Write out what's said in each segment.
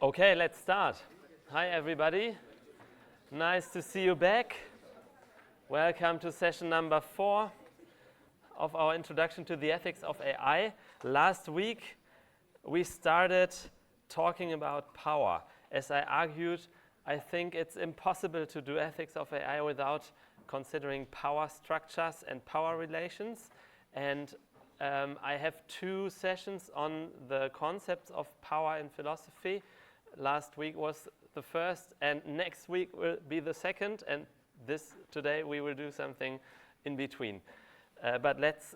Okay, let's start. Hi everybody, nice to see you back. Welcome to session number 4 of our Introduction to the Ethics of AI. Last week we started talking about power. As I argued, I think it's impossible to do ethics of AI without considering power structures and power relations. And I have 2 sessions on the concepts of power in philosophy. Last week was the first, and next week will be the second, and today we will do something in between. But let's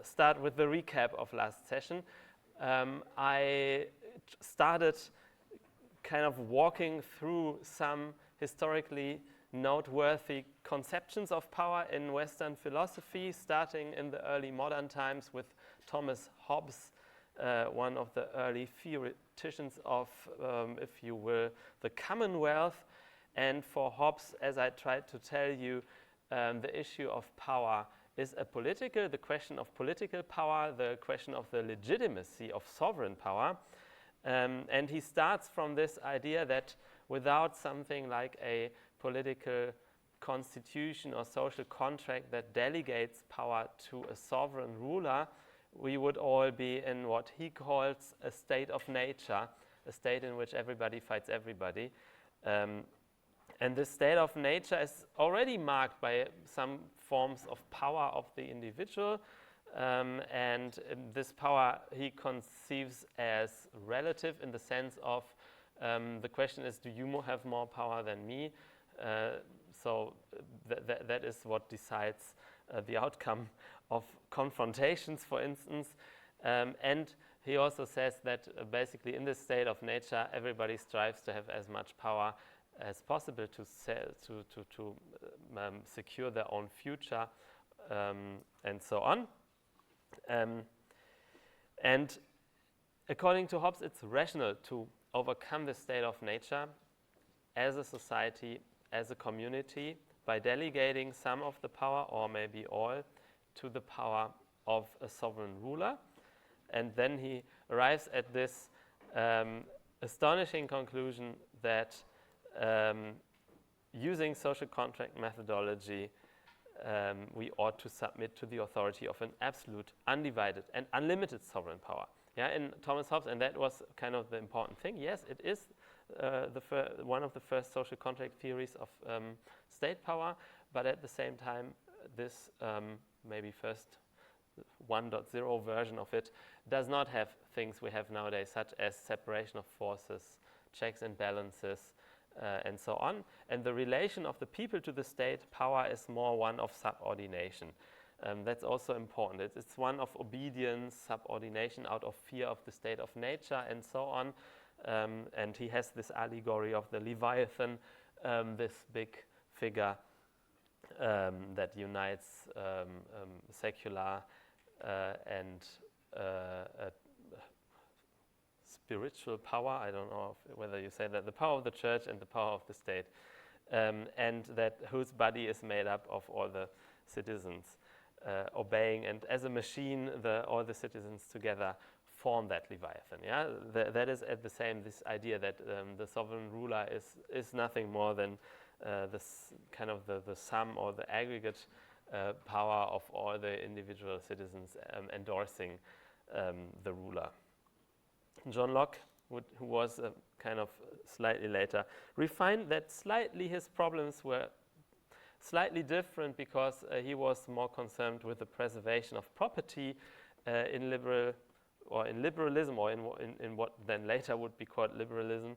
start with the recap of last session. I started kind of walking through some historically noteworthy conceptions of power in Western philosophy, starting in the early modern times with Thomas Hobbes, one of the early theoreticians of, if you will, the Commonwealth. And for Hobbes, as I tried to tell you, the issue of power is the question of political power, the question of the legitimacy of sovereign power. And he starts from this idea that without something like a political constitution or social contract that delegates power to a sovereign ruler, we would all be in what he calls a state of nature, a state in which everybody fights everybody. And this state of nature is already marked by some forms of power of the individual. And this power he conceives as relative in the sense of the question is, do you have more power than me? So that is what decides the outcome of confrontations, for instance. And he also says that basically in this state of nature, everybody strives to have as much power as possible to secure their own future, and so on. And according to Hobbes, it's rational to overcome the state of nature as a society, as a community, by delegating some of the power, or maybe all, to the power of a sovereign ruler. And then he arrives at this astonishing conclusion that using social contract methodology, we ought to submit to the authority of an absolute, undivided, and unlimited sovereign power. Yeah, in Thomas Hobbes, and that was kind of the important thing. Yes, it is one of the first social contract theories of state power, but at the same time, this maybe first 1.0 version of it does not have things we have nowadays, such as separation of forces, checks and balances, and so on. And the relation of the people to the state power is more one of subordination. That's also important. It's one of obedience, subordination out of fear of the state of nature, and so on. And he has this allegory of the Leviathan, this big figure that unites secular and spiritual power. I don't know whether you say that, the power of the church and the power of the state, and that whose body is made up of all the citizens obeying, and as a machine, all the citizens together form that Leviathan. Yeah, that is at the same this idea that the sovereign ruler is nothing more than this kind of the sum or the aggregate power of all the individual citizens endorsing the ruler. John Locke, who was kind of slightly later, refined that slightly his problems were slightly different because he was more concerned with the preservation of property in liberalism, or in what then later would be called liberalism.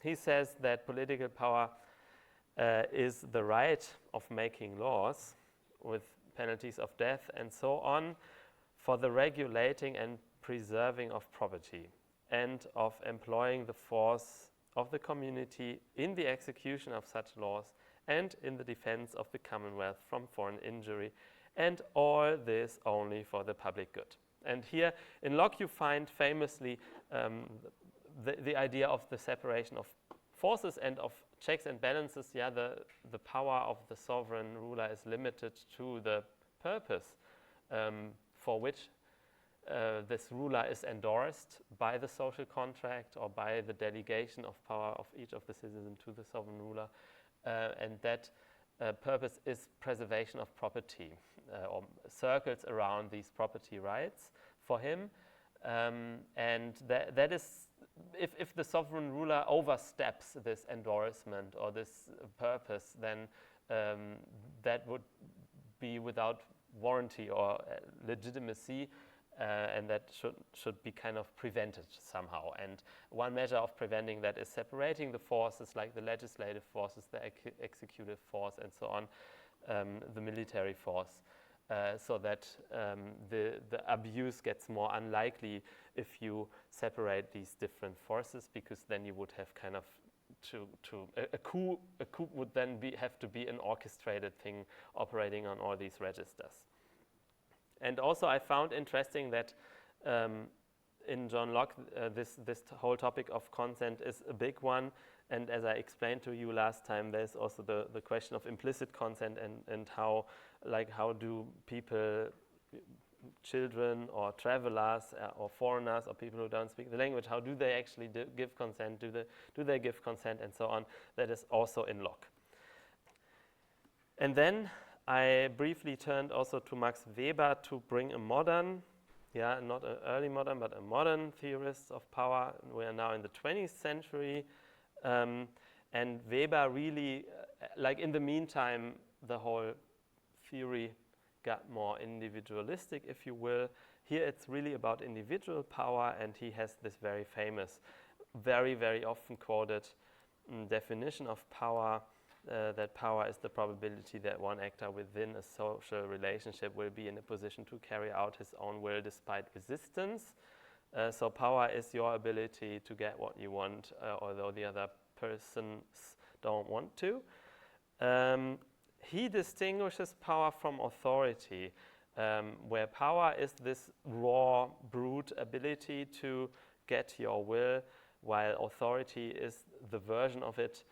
He says that political power is the right of making laws with penalties of death and so on for the regulating and preserving of property, and of employing the force of the community in the execution of such laws and in the defense of the Commonwealth from foreign injury, and all this only for the public good. And here in Locke you find famously the idea of the separation of forces and of checks and balances. Yeah, the power of the sovereign ruler is limited to the purpose for which this ruler is endorsed by the social contract or by the delegation of power of each of the citizens to the sovereign ruler, and that purpose is preservation of property, or circles around these property rights for him, and that is, if the sovereign ruler oversteps this endorsement or this purpose, then that would be without warranty or legitimacy, and that should be kind of prevented somehow. And one measure of preventing that is separating the forces, like the legislative forces, the executive force, and so on, the military force, so that the abuse gets more unlikely if you separate these different forces, because then you would have kind of a coup would then have to be an orchestrated thing operating on all these registers. And also I found interesting that in John Locke, this whole topic of consent is a big one. And as I explained to you last time, there's also the question of implicit consent and how do people, children or travelers or foreigners or people who don't speak the language, how do they actually give consent? Do they give consent, and so on? That is also in Locke. And then I briefly turned also to Max Weber to bring a modern, not an early modern, but a modern theorist of power. We are now in the 20th century, and Weber really, like in the meantime, the whole theory got more individualistic, if you will. Here it's really about individual power, and he has this very famous, very, very often quoted definition of power, that power is the probability that one actor within a social relationship will be in a position to carry out his own will despite resistance. So power is your ability to get what you want, although the other persons don't want to. He distinguishes power from authority, where power is this raw, brute ability to get your will, while authority is the version of it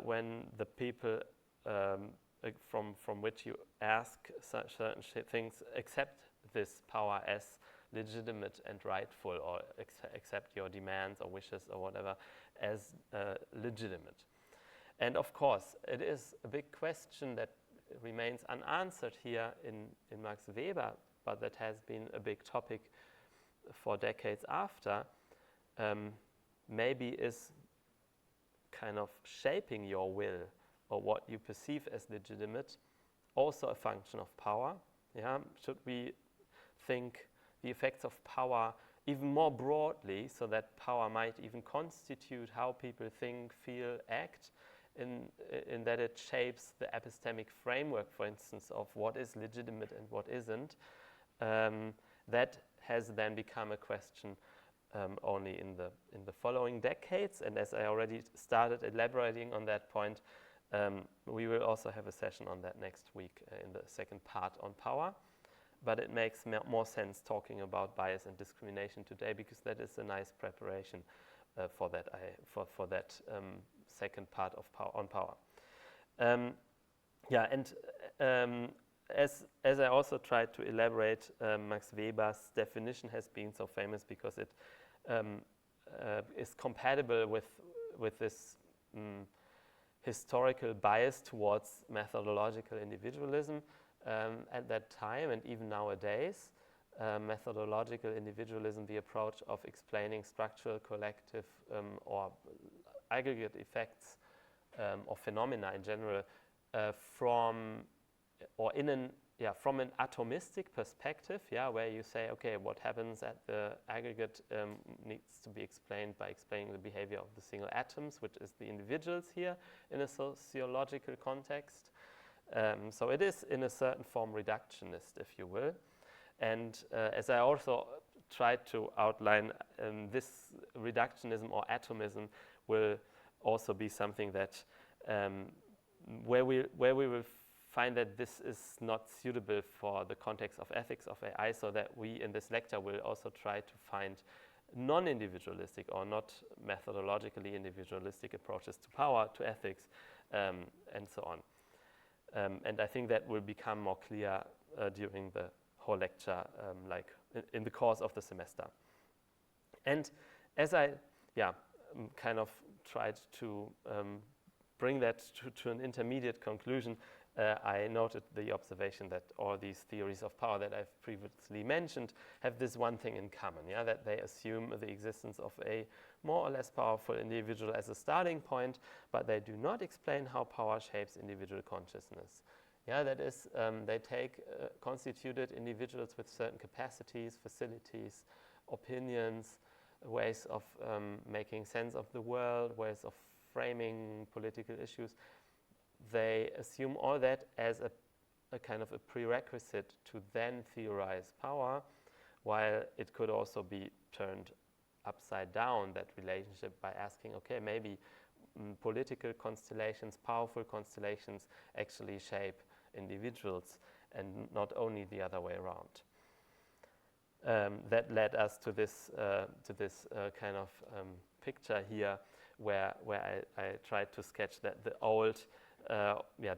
when the people from which you ask certain things accept this power as legitimate and rightful, or accept your demands or wishes or whatever as legitimate. And of course, it is a big question that remains unanswered here in Max Weber, but that has been a big topic for decades after. Maybe is kind of shaping your will or what you perceive as legitimate also a function of power? Should we think the effects of power even more broadly, so that power might even constitute how people think, feel, act, in that it shapes the epistemic framework, for instance, of what is legitimate and what isn't? That has then become a question only in the following decades. And as I already started elaborating on that point, we will also have a session on that next week in the second part on power. But it makes more sense talking about bias and discrimination today, because that is a nice preparation for that second part of power. As I also tried to elaborate, Max Weber's definition has been so famous because it is compatible with this historical bias towards methodological individualism at that time, and even nowadays. Methodological individualism, the approach of explaining structural, collective, or aggregate effects or phenomena in general from an atomistic perspective, where you say, okay, what happens at the aggregate needs to be explained by explaining the behavior of the single atoms, which is the individuals here in a sociological context. So it is, in a certain form, reductionist, if you will. And as I also tried to outline, this reductionism or atomism will also be something that where we will find that this is not suitable for the context of ethics of AI, so that we in this lecture will also try to find non-individualistic or not methodologically individualistic approaches to power, to ethics, and so on. And I think that will become more clear during the whole lecture, like in the course of the semester. And as I kind of tried to bring that to an intermediate conclusion, I noted the observation that all these theories of power that I've previously mentioned have this one thing in common, that they assume the existence of a more or less powerful individual as a starting point, but they do not explain how power shapes individual consciousness. That is, they take constituted individuals with certain capacities, facilities, opinions, ways of making sense of the world, ways of framing political issues. They assume all that as a kind of a prerequisite to then theorize power, while it could also be turned upside down, that relationship, by asking, okay, maybe political constellations, powerful constellations actually shape individuals and not only the other way around. That led us to this kind of picture here, where I tried to sketch that the old,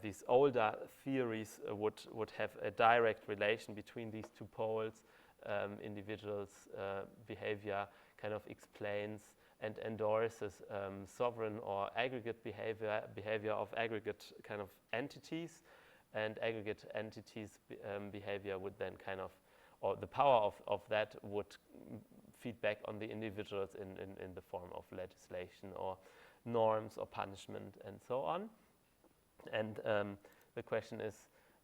these older theories would have a direct relation between these two poles. Individuals' behavior kind of explains and endorses sovereign or aggregate behavior of aggregate kind of entities, and aggregate entities' behavior would then kind of, or the power of that would feed back on the individuals in the form of legislation or norms or punishment and so on. And the question is,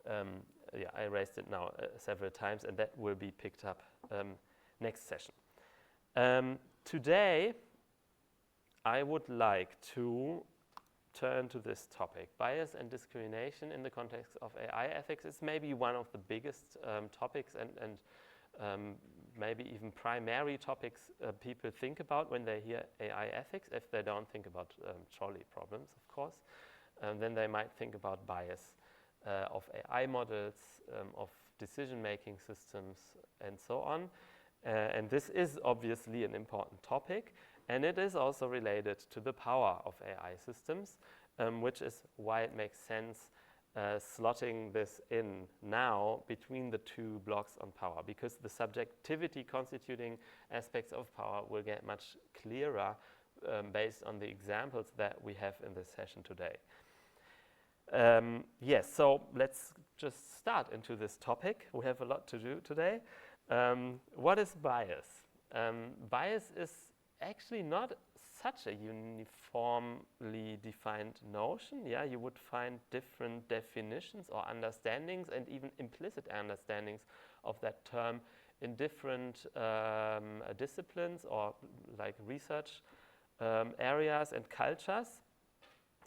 I raised it now several times, and that will be picked up next session. Today, I would like to turn to this topic. Bias and discrimination in the context of AI ethics is maybe one of the biggest topics and maybe even primary topics people think about when they hear AI ethics. If they don't think about trolley problems, of course, then they might think about bias of AI models, of decision-making systems, and so on. And this is obviously an important topic, and it is also related to the power of AI systems, which is why it makes sense slotting this in now between the two blocks on power, because the subjectivity constituting aspects of power will get much clearer based on the examples that we have in this session today. Yes, so let's just start into this topic. We have a lot to do today. What is bias? Bias is actually not such a uniformly defined notion. You would find different definitions or understandings and even implicit understandings of that term in different disciplines or like research areas and cultures.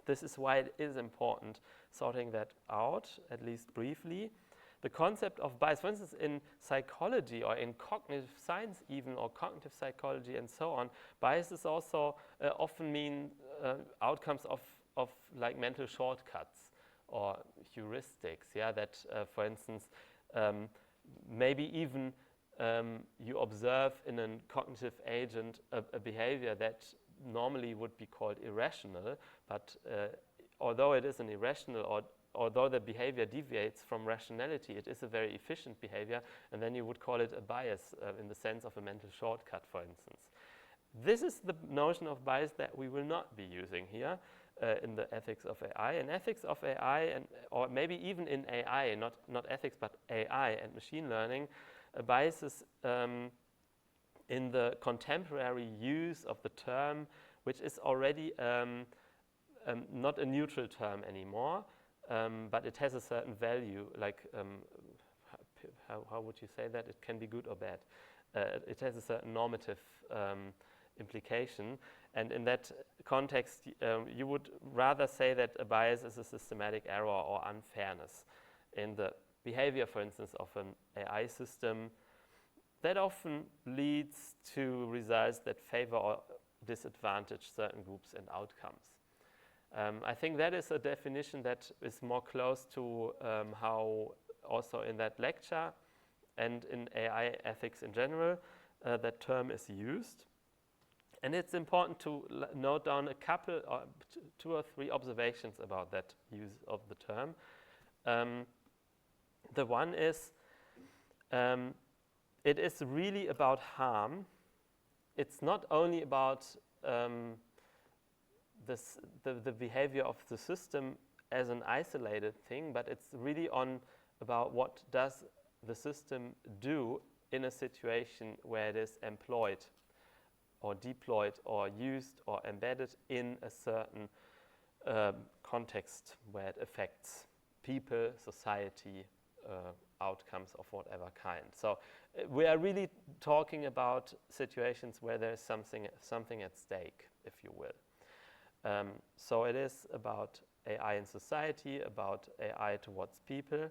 This is why it is important sorting that out, at least briefly. The concept of bias, for instance, in psychology or in cognitive science even, or cognitive psychology and so on, biases also often mean outcomes of like mental shortcuts or heuristics, that, for instance, maybe even you observe in a cognitive agent a behavior that normally would be called irrational, but although it is an irrational, or although the behavior deviates from rationality, it is a very efficient behavior, and then you would call it a bias in the sense of a mental shortcut, for instance. This is the notion of bias that we will not be using here in the ethics of AI. In ethics of AI, or maybe even in AI, not ethics, but AI and machine learning, biases in the contemporary use of the term, which is already not a neutral term anymore, but it has a certain value, like, how would you say that? It can be good or bad. It has a certain normative implication, and in that context, you would rather say that a bias is a systematic error or unfairness in the behavior, for instance, of an AI system that often leads to results that favor or disadvantage certain groups and outcomes. I think that is a definition that is more close to how also in that lecture and in AI ethics in general, that term is used. And it's important to note down a couple, or two or three observations about that use of the term. The one is, it is really about harm. It's not only about the behavior of the system as an isolated thing, but it's really about what does the system do in a situation where it is employed or deployed or used or embedded in a certain context where it affects people, society, outcomes of whatever kind. So we are really talking about situations where there is something at stake, if you will. So it is about AI in society, about AI towards people,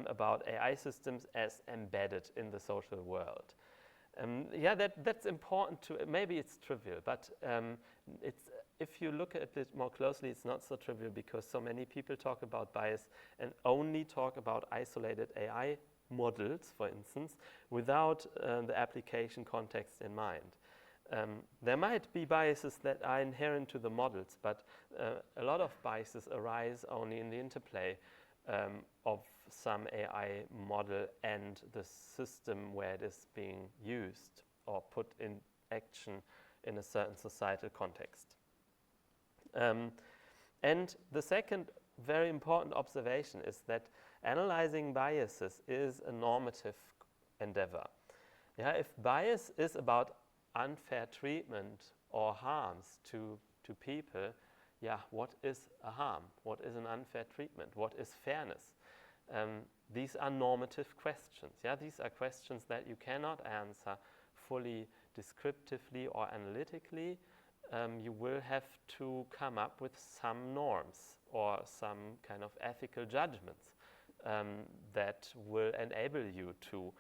about AI systems as embedded in the social world. That's important to, maybe it's trivial, but if you look at it more closely, it's not so trivial because so many people talk about bias and only talk about isolated AI models, for instance, without the application context in mind. There might be biases that are inherent to the models, but a lot of biases arise only in the interplay of some AI model and the system where it is being used or put in action in a certain societal context. And the second very important observation is that analyzing biases is a normative endeavor. If bias is about unfair treatment or harms to people, what is a harm? What is an unfair treatment? What is fairness? These are normative questions. These are questions that you cannot answer fully descriptively or analytically. You will have to come up with some norms or some kind of ethical judgments that will enable you to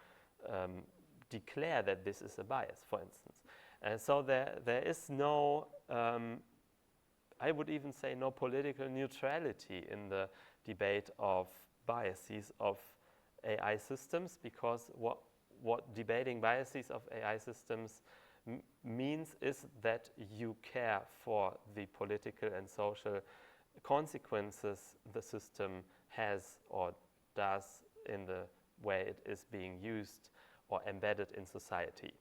declare that this is a bias, for instance. And so there is no, I would even say no political neutrality in the debate of biases of AI systems, because what debating biases of AI systems means is that you care for the political and social consequences the system has or does in the way it is being used or embedded in society.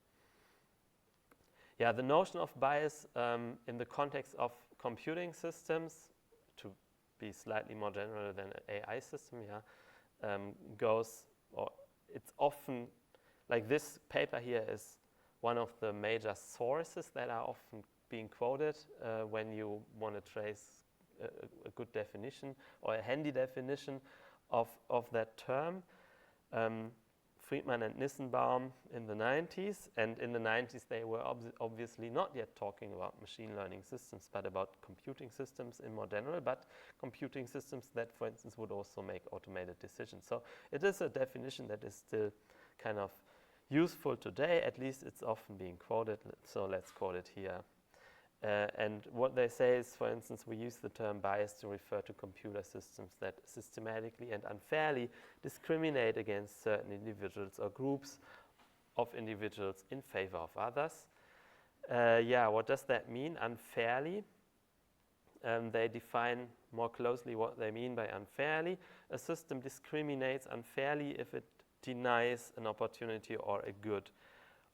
The notion of bias in the context of computing systems, to be slightly more general than an AI system, goes, or it's often, like this paper here is one of the major sources that are often being quoted when you want to trace a good definition or a handy definition of that term. Friedman and Nissenbaum in the 90s, and in the 90s they were obviously not yet talking about machine learning systems, but about computing systems in more general, but computing systems that, for instance, would also make automated decisions. So it is a definition that is still kind of useful today, at least it's often being quoted, so let's quote it here. And what they say is, for instance, we use the term bias to refer to computer systems that systematically and unfairly discriminate against certain individuals or groups of individuals in favor of others. What does that mean, unfairly? They define more closely what they mean by unfairly. A system discriminates unfairly if it denies an opportunity or a good,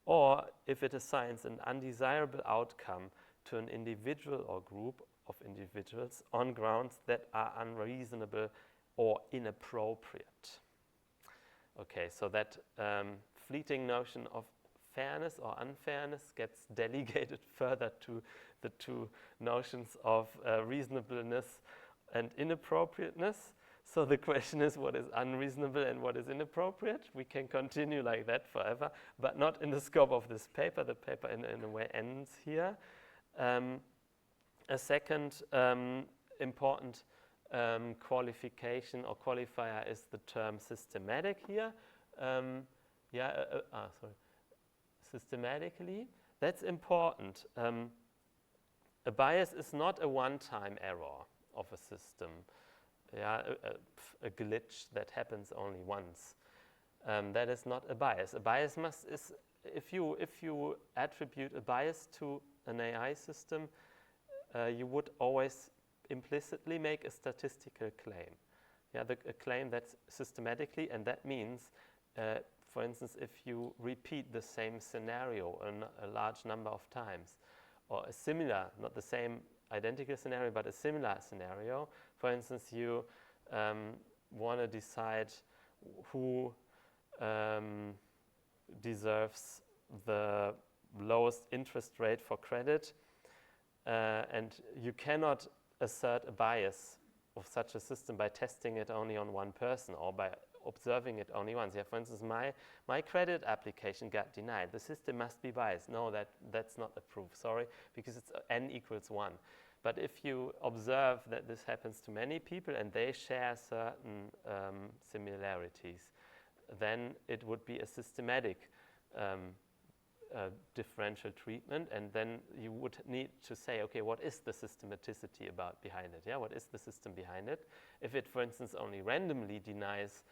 or if it assigns an undesirable outcome to an individual or group of individuals on grounds that are unreasonable or inappropriate. Okay, so that fleeting notion of fairness or unfairness gets delegated further to the two notions of reasonableness and inappropriateness. So the question is, what is unreasonable and what is inappropriate? We can continue like that forever, but not in the scope of this paper. The paper in a way ends here. A second important qualification or qualifier is the term systematic here. Systematically. That's important. A bias is not a one-time error of a system. A glitch that happens only once. That is not a bias. A bias is if you attribute a bias to an AI system, you would always implicitly make a statistical claim. A claim that's systematically, and that means for instance, if you repeat the same scenario a large number of times, or a similar, not the same identical scenario, but a similar scenario. For instance, you want to decide who deserves the lowest interest rate for credit, and you cannot assert a bias of such a system by testing it only on one person or by observing it only once. Yeah, for instance, my credit application got denied. The system must be biased. No, that's not a proof, sorry, because it's n equals 1. But if you observe that this happens to many people and they share certain similarities, then it would be a systematic differential treatment, and then you would need to say, okay, what is the systematicity behind it? Yeah, what is the system behind it? If it, for instance, only randomly denies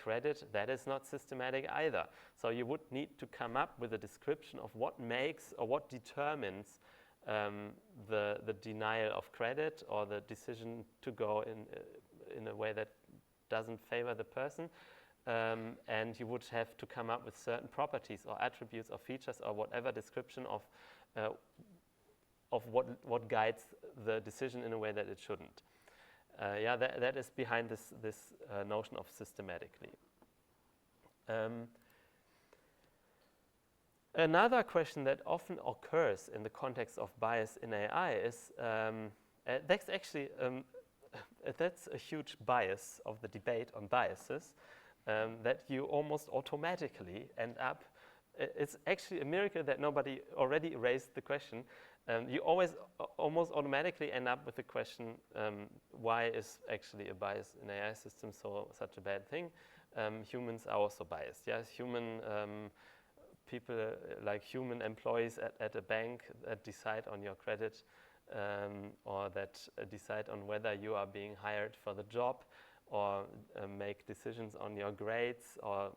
credit, that is not systematic either. So you would need to come up with a description of what makes or what determines the denial of credit or the decision to go in a way that doesn't favor the person. And you would have to come up with certain properties or attributes or features or whatever description of what guides the decision in a way that it shouldn't. Yeah, that is behind this notion of systematically. Another question that often occurs in the context of bias in AI is, that's actually, that's a huge bias of the debate on biases, that you almost automatically end up, it's actually a miracle that nobody already raised the question. You always almost automatically end up with the question, why is actually a bias in AI systems such a bad thing? Humans are also biased. Yes, human people, like human employees at a bank that decide on your credit or that decide on whether you are being hired for the job, or make decisions on your grades, or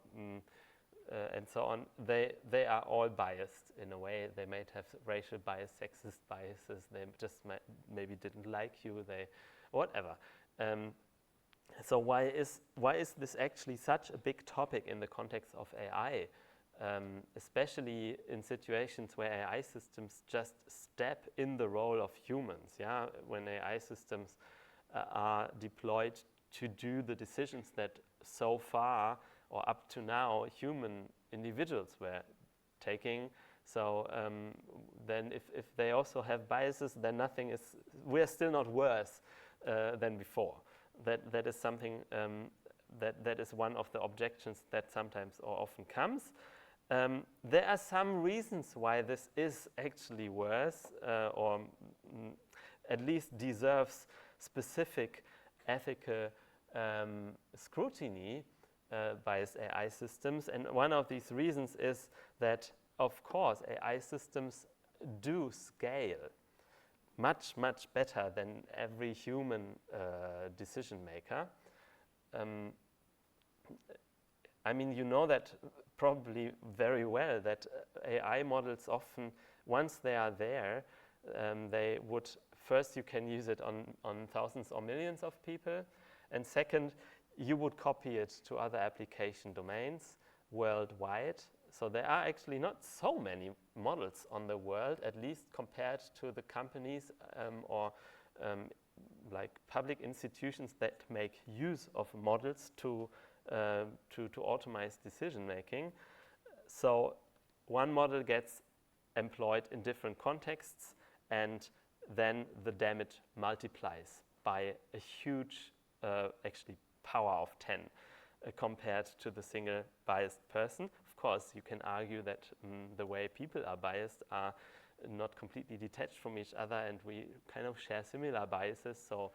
and so on. They are all biased in a way. They might have racial bias, sexist biases. They just maybe didn't like you. Whatever. So why is this actually such a big topic in the context of AI, especially in situations where AI systems just step in the role of humans? Yeah, when AI systems are deployed to do the decisions that so far or up to now human individuals were taking. So then if they also have biases, then we're still not worse than before. That is something that is one of the objections that sometimes or often comes. There are some reasons why this is actually worse, or at least deserves specific ethical scrutiny biased AI systems. And one of these reasons is that, of course, AI systems do scale much, much better than every human decision maker. I mean, you know that probably very well, that AI models often, once they are there, they would, first you can use it on thousands or millions of people, and second, you would copy it to other application domains worldwide. So there are actually not so many models on the world, at least compared to the companies or like public institutions that make use of models to automate decision making. So one model gets employed in different contexts, and then the damage multiplies by a huge, actually power of 10 compared to the single biased person. Of course, you can argue that the way people are biased are not completely detached from each other, and we kind of share similar biases. So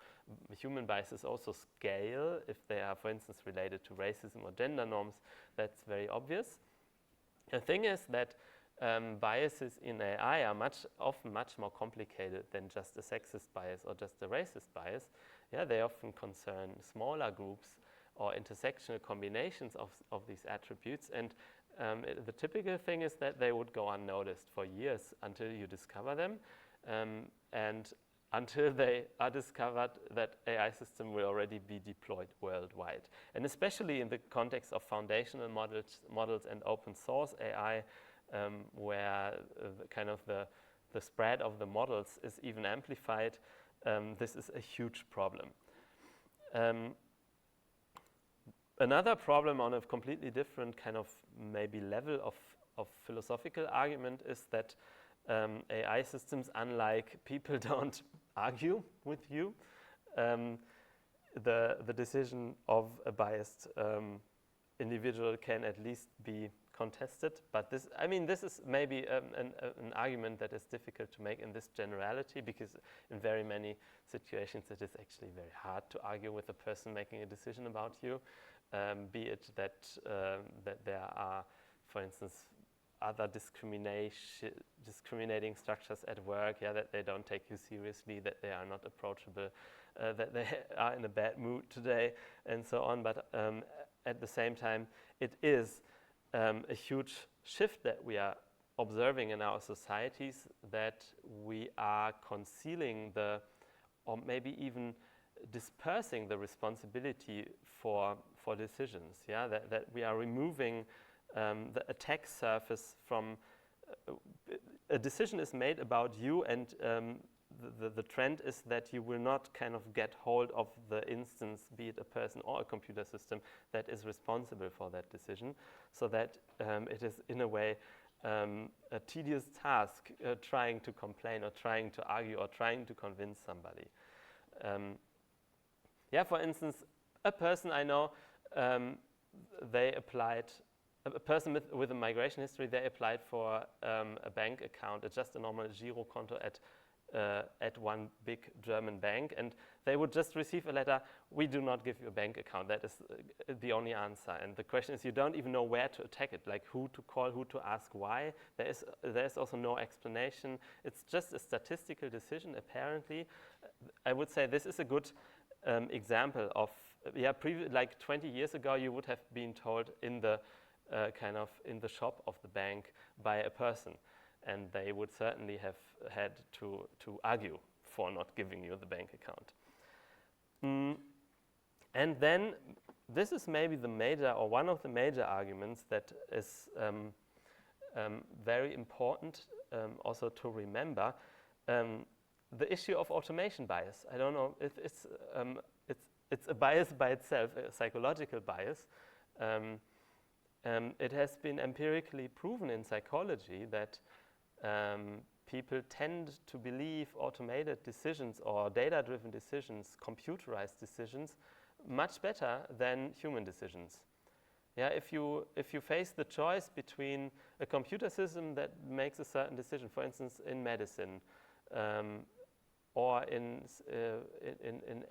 human biases also scale if they are, for instance, related to racism or gender norms. That's very obvious. The thing is that biases in AI are often much more complicated than just a sexist bias or just a racist bias. Yeah, they often concern smaller groups or intersectional combinations of these attributes, and the typical thing is that they would go unnoticed for years until you discover them, and until they are discovered that AI system will already be deployed worldwide. And especially in the context of foundational models and open source AI, where kind of the spread of the models is even amplified, this is a huge problem. Another problem on a completely different kind of maybe level of philosophical argument is that AI systems, unlike people, don't argue with you. The decision of a biased individual can at least be contested, but this is maybe an argument that is difficult to make in this generality, because in very many situations it is actually very hard to argue with a person making a decision about you, be it that there are, for instance, other discriminating structures at work, that they don't take you seriously, that they are not approachable, that they are in a bad mood today, and so on. But at the same time, it is a huge shift that we are observing in our societies, that we are concealing or maybe even dispersing the responsibility for decisions, that we are removing the attack surface from a decision is made about you, and the trend is that you will not kind of get hold of the instance, be it a person or a computer system, that is responsible for that decision, so that it is in a way a tedious task trying to complain or trying to argue or trying to convince somebody. For instance, a person I know, a person with a migration history, they applied for a bank account, just a normal Girokonto at one big German bank, and they would just receive a letter, "We do not give you a bank account." That is the only answer. And the question is, you don't even know where to attack it, like who to call, who to ask why. There is also no explanation. It's just a statistical decision, apparently. I would say this is a good example of, like 20 years ago, you would have been told in the in the shop of the bank by a person, and they would certainly have had to argue for not giving you the bank account. And then this is maybe the major, or one of the major arguments that is very important also to remember, the issue of automation bias. I don't know if it's a bias by itself, a psychological bias. It has been empirically proven in psychology that people tend to believe automated decisions or data-driven decisions, computerized decisions, much better than human decisions. If you face the choice between a computer system that makes a certain decision, for instance, in medicine, or in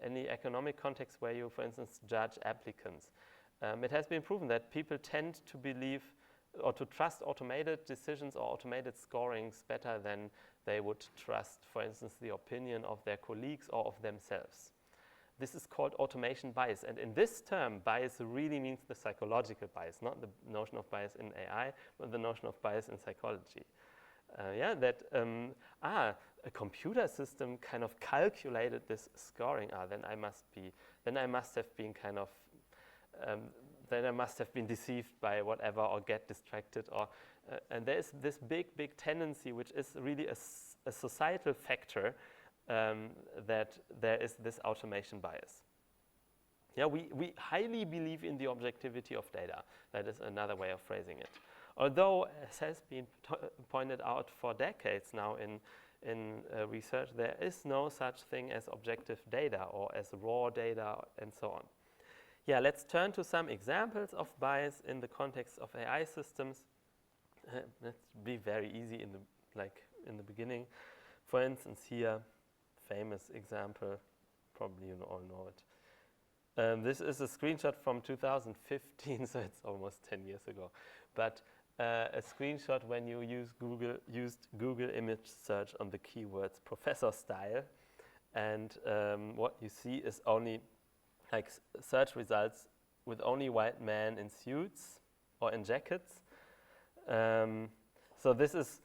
any economic context where you, for instance, judge applicants, it has been proven that people tend to believe or to trust automated decisions or automated scorings better than they would trust, for instance, the opinion of their colleagues or of themselves. This is called automation bias. And in this term, bias really means the psychological bias, not the notion of bias in AI, but the notion of bias in psychology. A computer system kind of calculated this scoring. Then I must have been kind of then I must have been deceived by whatever, or get distracted, or and there is this big tendency, which is really a societal factor, that there is this automation bias. We highly believe in the objectivity of data. That is another way of phrasing it. Although, as has been pointed out for decades now in research, there is no such thing as objective data or as raw data and so on. Let's turn to some examples of bias in the context of AI systems. Let's be very easy in the beginning. For instance, here, famous example, probably you all know it. This is a screenshot from 2015, so it's almost 10 years ago. But a screenshot when you used Google image search on the keywords professor style, and what you see is only like search results with only white men in suits or in jackets. So this is,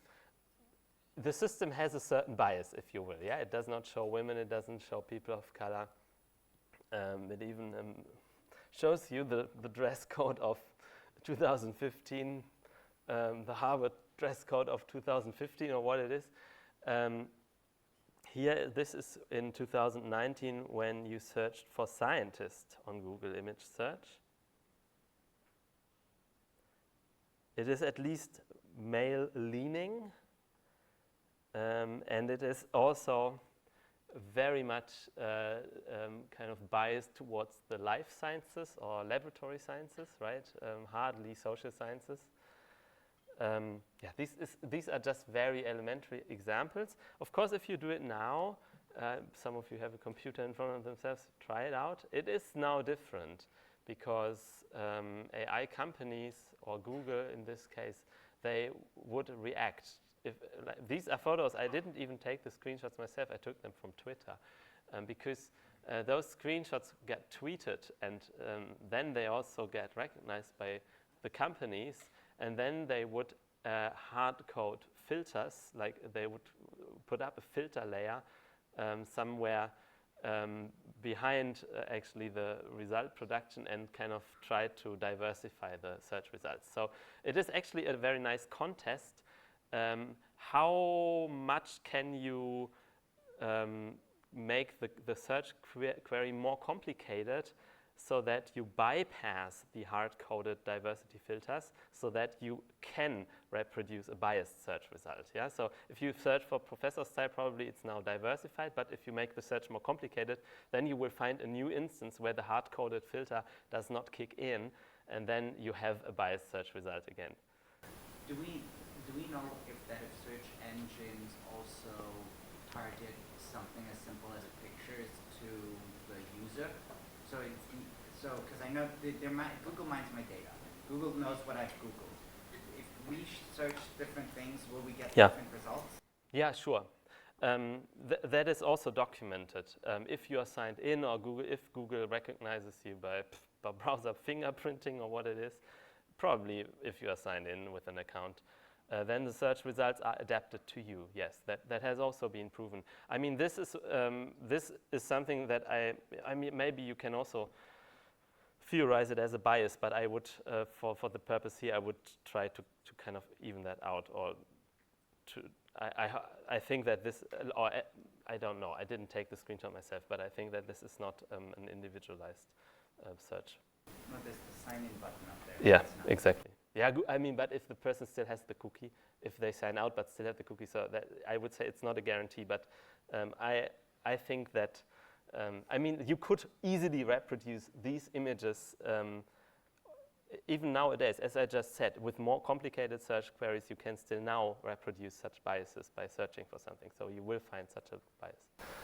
the system has a certain bias, if you will. Yeah, it does not show women, it doesn't show people of color. It even shows you the dress code of 2015, the Harvard dress code of 2015, or what it is. Here, this is in 2019 when you searched for scientist on Google image search. It is at least male leaning, and it is also very much kind of biased towards the life sciences or laboratory sciences, right? Hardly social sciences. Yeah, these are just very elementary examples. Of course, if you do it now, some of you have a computer in front of themselves, try it out. It is now different because AI companies, or Google in this case, they would react. If, these are photos, I didn't even take the screenshots myself, I took them from Twitter. Because those screenshots get tweeted, and then they also get recognized by the companies, and then they would hard code filters, like they would put up a filter layer somewhere behind actually the result production, and kind of try to diversify the search results. So it is actually a very nice contest. How much can you make the search query more complicated so that you bypass the hard-coded diversity filters so that you can reproduce a biased search result? Yeah? So if you search for professor style, probably it's now diversified, but if you make the search more complicated, then you will find a new instance where the hard-coded filter does not kick in, and then you have a biased search result again. Do we know if search engines also target something as simple as pictures to the user? So because I know Google mines my data. Google knows what I've Googled. If we search different things, will we get different results? Yeah, sure. That is also documented. If you are signed in, or if Google recognizes you by browser fingerprinting or what it is, probably if you are signed in with an account, then the search results are adapted to you. Yes, that has also been proven. I mean, this is something that I mean, maybe you can also theorize it as a bias, but I would, for the purpose here, I would try to kind of even that out, or I think that this, or I don't know, I didn't take the screenshot myself, but I think that this is not an individualized search. No, there's the sign in button up there. Yeah, exactly. Yeah, I mean, but if the person still has the cookie, if they sign out but still have the cookie, so that I would say it's not a guarantee. But I think that I mean, you could easily reproduce these images even nowadays, as I just said. With more complicated search queries, you can still now reproduce such biases by searching for something. So you will find such a bias.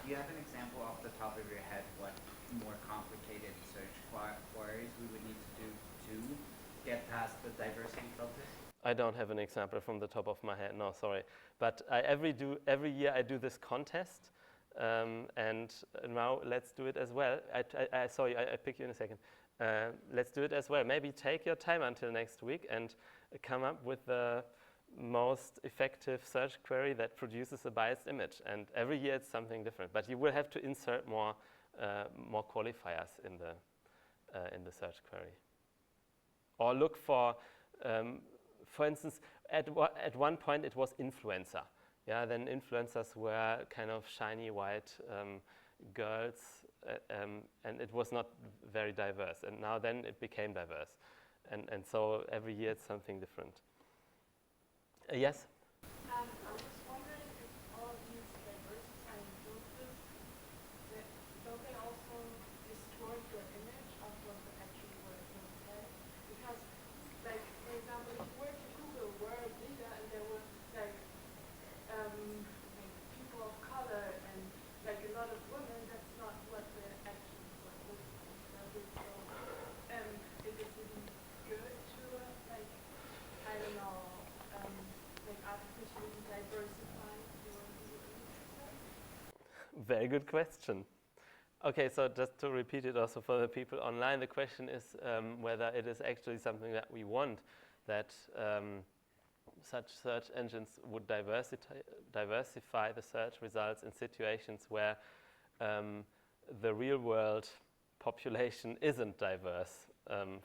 Do you have an example off the top of your head what more complicated search queries we would need to do to get past the diversity filters? I don't have an example from the top of my head, no, sorry. But every year I do this contest, and now let's do it as well. Sorry, I pick you in a second. Let's do it as well. Maybe take your time until next week and come up with the most effective search query that produces a biased image. And every year it's something different. But you will have to insert more qualifiers in the search query. Or look for instance, at one point it was influencer. Yeah, then influencers were kind of shiny white girls, and it was not very diverse. And now then it became diverse. And so every year it's something different. Yes? I was wondering if all of these diversifying filters, don't they also distort your image of what the actual word will say? Because, like, for example, if you were to Google word leader and there were like people of color and like a lot of women, that's not what the actual word looks like. So, is it really good to like, I don't know, artificially diversify your image? Very good question. Okay, so just to repeat it also for the people online, the question is whether it is actually something that we want, that such search engines would diversify the search results in situations where the real world population isn't diverse.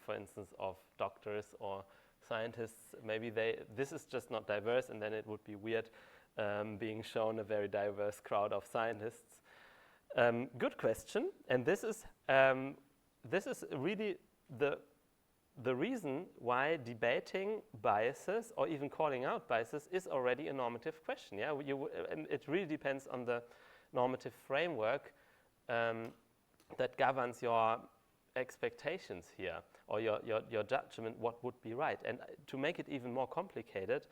For instance, of doctors or scientists, maybe this is just not diverse, and then it would be weird being shown a very diverse crowd of scientists. Good question, and this is really the reason why debating biases or even calling out biases is already a normative question. Yeah, and it really depends on the normative framework that governs your expectations here, or your judgment what would be right. And to make it even more complicated,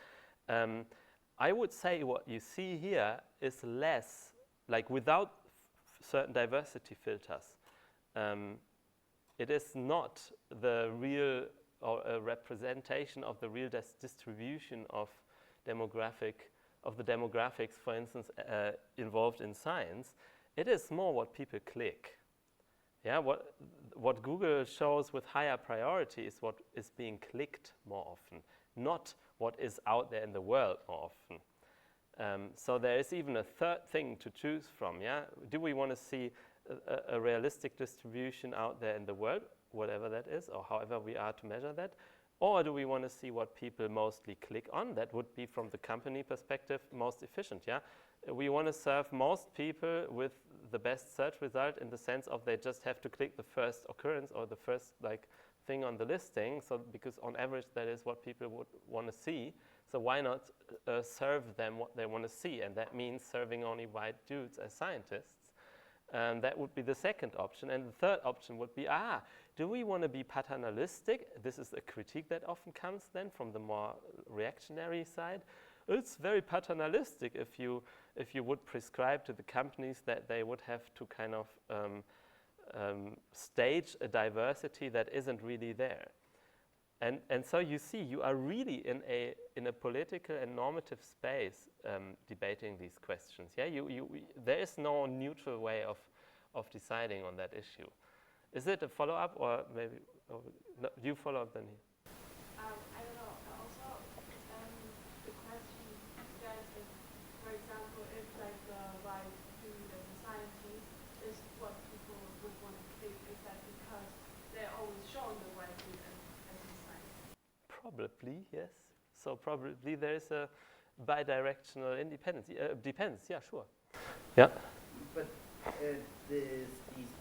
I would say what you see here is less, like without certain diversity filters, it is not the real or a representation of the real distribution of the demographics, for instance, involved in science. It is more what people click. Yeah, what Google shows with higher priority is what is being clicked more often, not what is out there in the world more often. So there is even a third thing to choose from. Yeah, do we want to see a realistic distribution out there in the world, whatever that is, or however we are to measure that? Or do we want to see what people mostly click on? That would be, from the company perspective, most efficient. Yeah, we want to serve most people with the best search result, in the sense of they just have to click the first occurrence or the first thing on the listing. So because on average that is what people would want to see. So why not serve them what they want to see? And that means serving only white dudes as scientists. That would be the second option. And the third option would be, do we want to be paternalistic? This is a critique that often comes then from the more reactionary side. It's very paternalistic if you would prescribe to the companies that they would have to kind of stage a diversity that isn't really there. And so you see, you are really in a political and normative space debating these questions. Yeah, there is no neutral way of deciding on that issue. Is it a follow-up, or maybe no, you follow up then? I don't know. Also, the question then is, for example, if like the white dude as a scientist is what people would want to click, is that because they're always showing the white dude as a scientist? Probably, yes. So probably there is a bidirectional independence. Depends, yeah, sure. Yeah. But these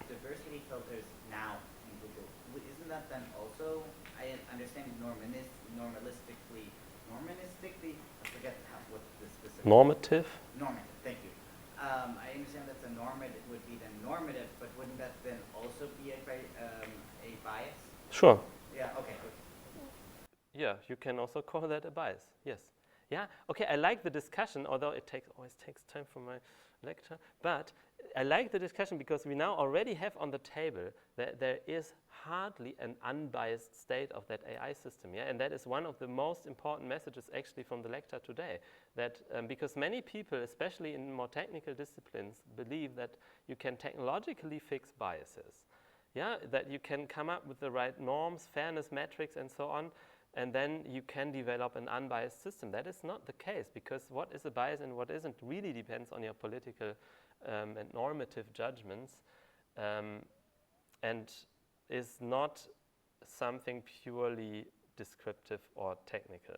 diversity filters now in Google, isn't that then also, I understand normalistically, I forget what the specific... Normative, thank you. I understand that's a normative, would be then normative, but wouldn't that then also be a bias? Sure. Yeah, okay. Yeah, you can also call that a bias, yes. Yeah, okay, I like the discussion, although it always takes time for my lecture, but I like the discussion because we now already have on the table that there is hardly an unbiased state of that AI system, yeah, and that is one of the most important messages actually from the lecture today, that because many people, especially in more technical disciplines, believe that you can technologically fix biases, yeah, that you can come up with the right norms, fairness metrics, and so on, and then you can develop an unbiased system. That is not the case, because what is a bias and what isn't really depends on your political and normative judgments, and is not something purely descriptive or technical.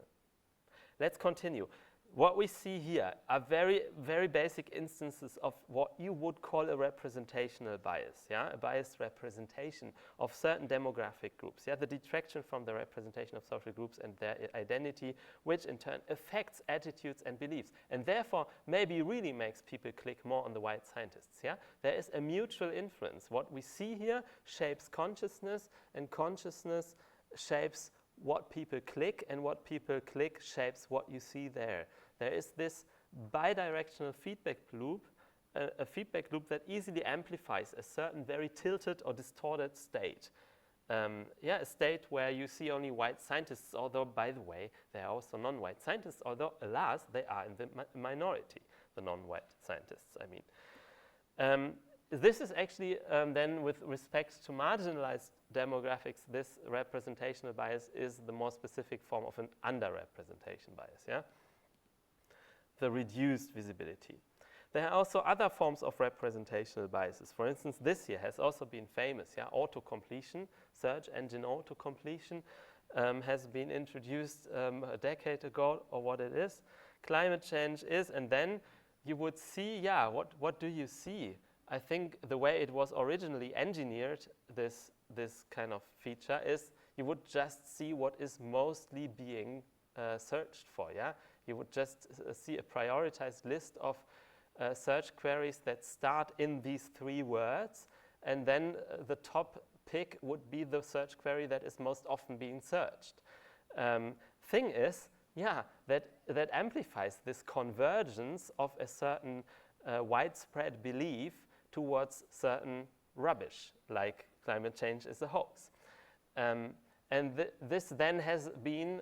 Let's continue. What we see here are very, very basic instances of what you would call a representational bias, yeah? A biased representation of certain demographic groups, yeah? The detraction from the representation of social groups and their identity, which in turn affects attitudes and beliefs, and therefore maybe really makes people click more on the white scientists, yeah? There is a mutual influence. What we see here shapes consciousness, and consciousness shapes what people click, and what people click shapes what you see there. There is this bidirectional feedback loop, a feedback loop that easily amplifies a certain very tilted or distorted state. A state where you see only white scientists, although, by the way, there are also non-white scientists, although, alas, they are in the minority, the non-white scientists, I mean. this is actually then with respect to marginalized demographics, this representational bias is the more specific form of an underrepresentation bias, yeah? The reduced visibility. There are also other forms of representational biases. For instance, this here has also been famous, yeah? Autocompletion, search engine autocompletion has been introduced a decade ago, or what it is. Climate change is, and then you would see, yeah, what do you see? I think the way it was originally engineered, this kind of feature, is you would just see what is mostly being searched for, yeah? You would just see a prioritized list of search queries that start in these 3 words, and then the top pick would be the search query that is most often being searched. Thing is, yeah, that amplifies this convergence of a certain widespread belief towards certain rubbish, like climate change is a hoax. And this then has been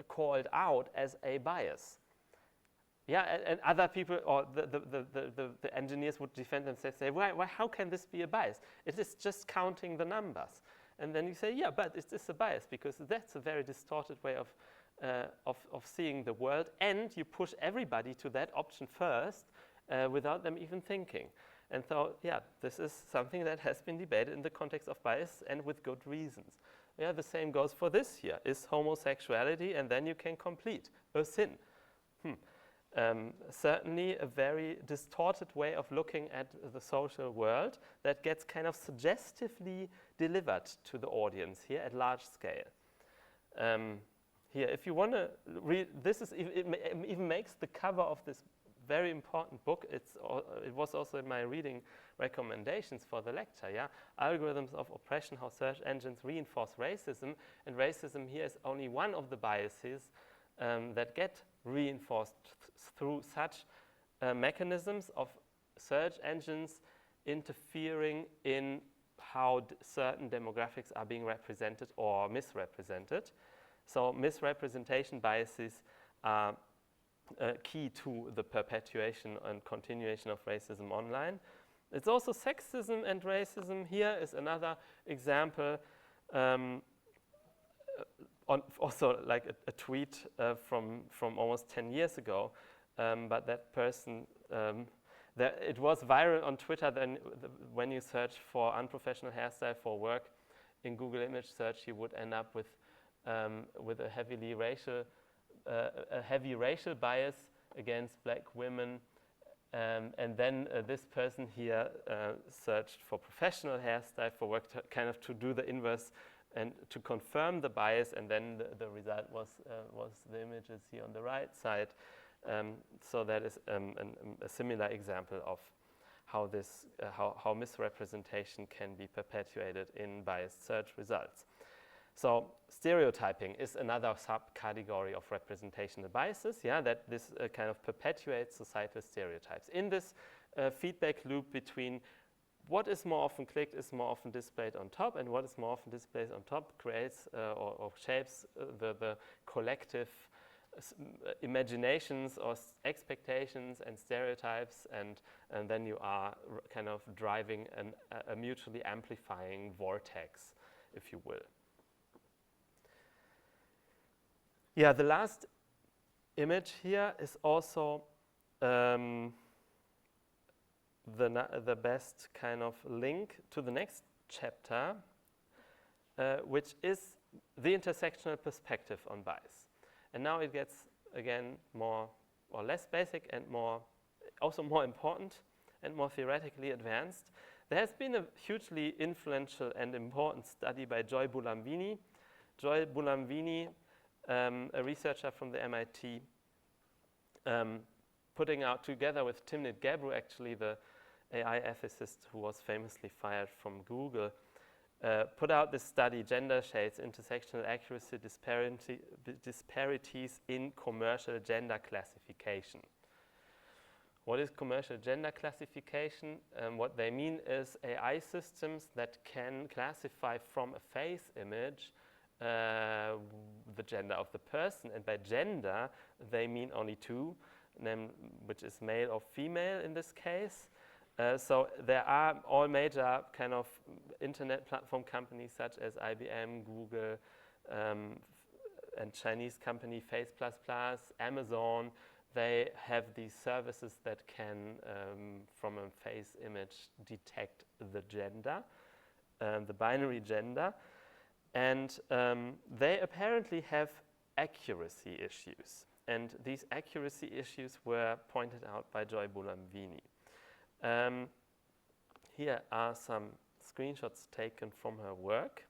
called out as a bias. Yeah, and other people, or the engineers would defend themselves, say, why, how can this be a bias? It is just counting the numbers. And then you say, yeah, but it is a bias, because that's a very distorted way of seeing the world, and you push everybody to that option first without them even thinking. And so, yeah, this is something that has been debated in the context of bias, and with good reasons. Yeah, the same goes for this here. Is homosexuality, and then you can complete, a sin? Certainly a very distorted way of looking at the social world that gets kind of suggestively delivered to the audience here at large scale. Here, if you want to read, it even makes the cover of this very important book. It was also in my reading recommendations for the lecture, yeah? Algorithms of Oppression, How Search Engines Reinforce Racism. And racism here is only one of the biases that get reinforced through such mechanisms of search engines interfering in how certain demographics are being represented or misrepresented. So misrepresentation biases are key to the perpetuation and continuation of racism online. It's also sexism and racism. Here is another example. Also like a tweet from almost 10 years ago, but that person, it was viral on Twitter. Then when you search for unprofessional hairstyle for work in Google image search, you would end up with a heavy racial bias against black women. And then this person here searched for professional hairstyle for work, to do the inverse and to confirm the bias, and then the result was the images here on the right side. So that is a similar example of how how misrepresentation can be perpetuated in biased search results. So stereotyping is another subcategory of representational biases, yeah, that this kind of perpetuates societal stereotypes. In this feedback loop between what is more often clicked is more often displayed on top, and what is more often displayed on top creates or shapes the collective imaginations or expectations and stereotypes, and then you are kind of driving a mutually amplifying vortex, if you will. Yeah, the last image here is also the best kind of link to the next chapter, which is the intersectional perspective on bias. And now it gets, again, more or less basic and also more important and more theoretically advanced. There has been a hugely influential and important study by Joy Buolamwini. Joy Buolamwini, a researcher from the MIT, putting out together with Timnit Gebru, actually the AI ethicist who was famously fired from Google, put out this study, Gender Shades, Intersectional Accuracy Disparities in Commercial Gender Classification. What is commercial gender classification? What they mean is AI systems that can classify from a face image the gender of the person, and by gender they mean only two, which is male or female in this case. So there are all major kind of internet platform companies such as IBM, Google, and Chinese company Face++, Amazon. They have these services that can, from a face image, detect the gender, the binary gender. And they apparently have accuracy issues. And these accuracy issues were pointed out by Joy Buolamwini. Here are some screenshots taken from her work.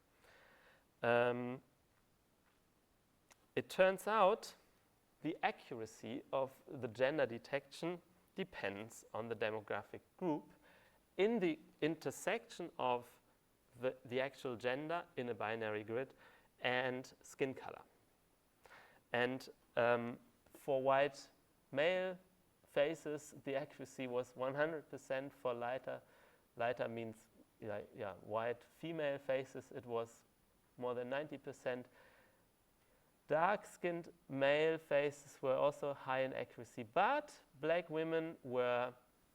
It turns out the accuracy of the gender detection depends on the demographic group in the intersection of the actual gender in a binary grid and skin color. And for white male faces, the accuracy was 100%. For lighter means white female faces, it was more than 90%. Dark-skinned male faces were also high in accuracy, but black women were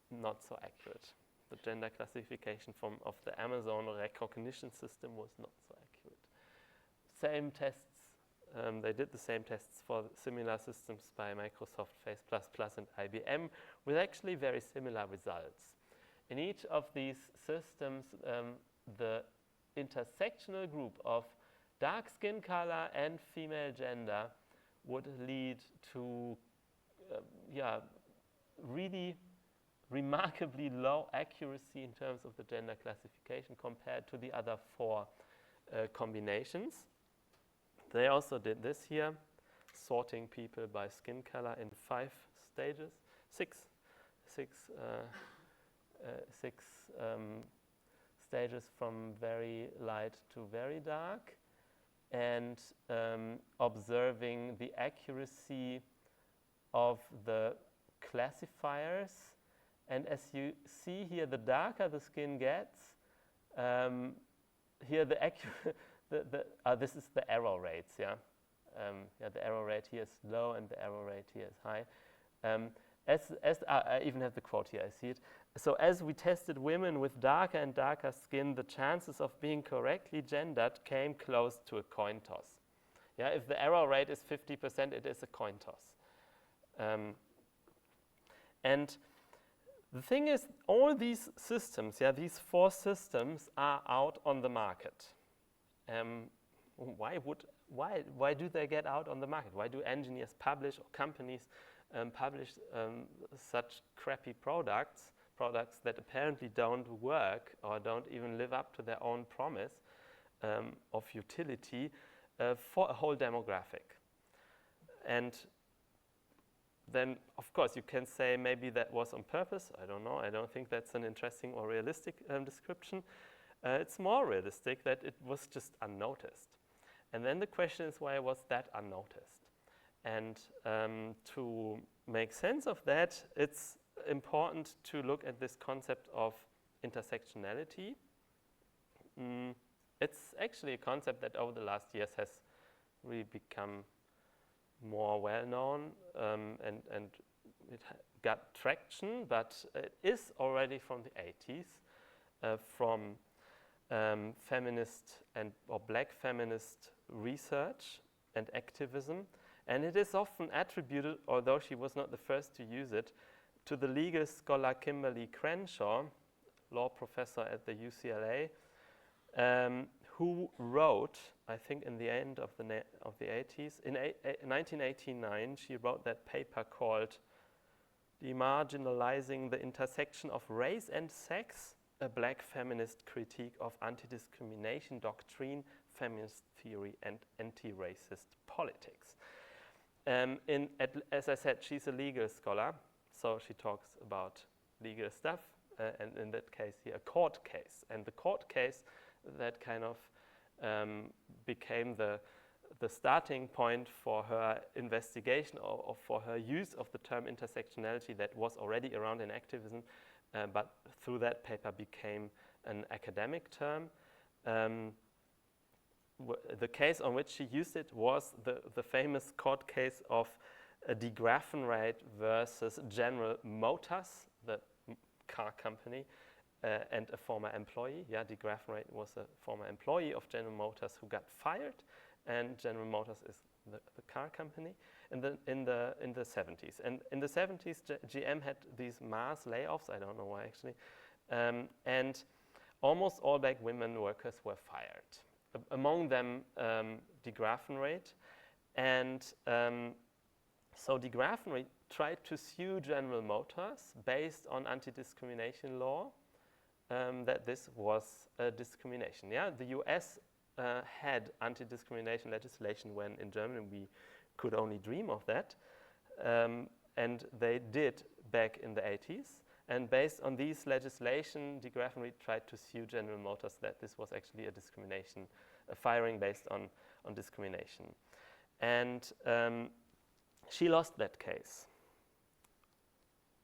not so accurate. The gender classification of the Amazon recognition system was not so accurate. Same tests, they did the same tests for similar systems by Microsoft Face++ and IBM with actually very similar results. In each of these systems, the intersectional group of dark skin color and female gender would lead to really remarkably low accuracy in terms of the gender classification compared to the other four combinations. They also did this here, sorting people by skin color in 5 stages, six stages from very light to very dark, and observing the accuracy of the classifiers. And as you see here, the darker the skin gets, here this is the error rates, the error rate here is low and the error rate here is high. I even have the quote here, I see it. So as we tested women with darker and darker skin, the chances of being correctly gendered came close to a coin toss. If the error rate is 50%, it is a coin toss. And the thing is, all these systems, these 4 systems are out on the market. Why do they get out on the market? Why do engineers publish, or companies publish such crappy products that apparently don't work or don't even live up to their own promise of utility for a whole demographic? And then, of course, you can say maybe that was on purpose. I don't know. I don't think that's an interesting or realistic description. It's more realistic that it was just unnoticed. And then the question is, why was that unnoticed? And to make sense of that, it's important to look at this concept of intersectionality. It's actually a concept that over the last years has really become more well-known, and it got traction, but it is already from the 80s, from feminist or black feminist research and activism. And it is often attributed, although she was not the first to use it, to the legal scholar Kimberly Crenshaw, law professor at the UCLA, who wrote, I think in the end of the 80s, in 1989, she wrote that paper called Demarginalizing the Intersection of Race and Sex, a Black Feminist Critique of Anti-Discrimination Doctrine, Feminist Theory, and Anti-Racist Politics. As I said, she's a legal scholar, so she talks about legal stuff, and in that case here, a court case. And the court case that kind of became the starting point for her investigation or for her use of the term intersectionality that was already around in activism, but through that paper became an academic term. The case on which she used it was the famous court case of De Graffenreid versus General Motors, the car company and a former employee. Yeah, de Graffenreid was a former employee of General Motors who got fired, and General Motors is the car company in the 70s. And in the 70s, GM had these mass layoffs. I don't know why actually, and almost all black women workers were fired. Among them, de Graffenreid, and so de Graffenreid tried to sue General Motors based on anti-discrimination law, that this was a discrimination. Yeah, the US had anti-discrimination legislation when in Germany we could only dream of that, and they did back in the 80s. And based on these legislation, de Graffenreid tried to sue General Motors that this was actually a discrimination, a firing based on discrimination. And she lost that case.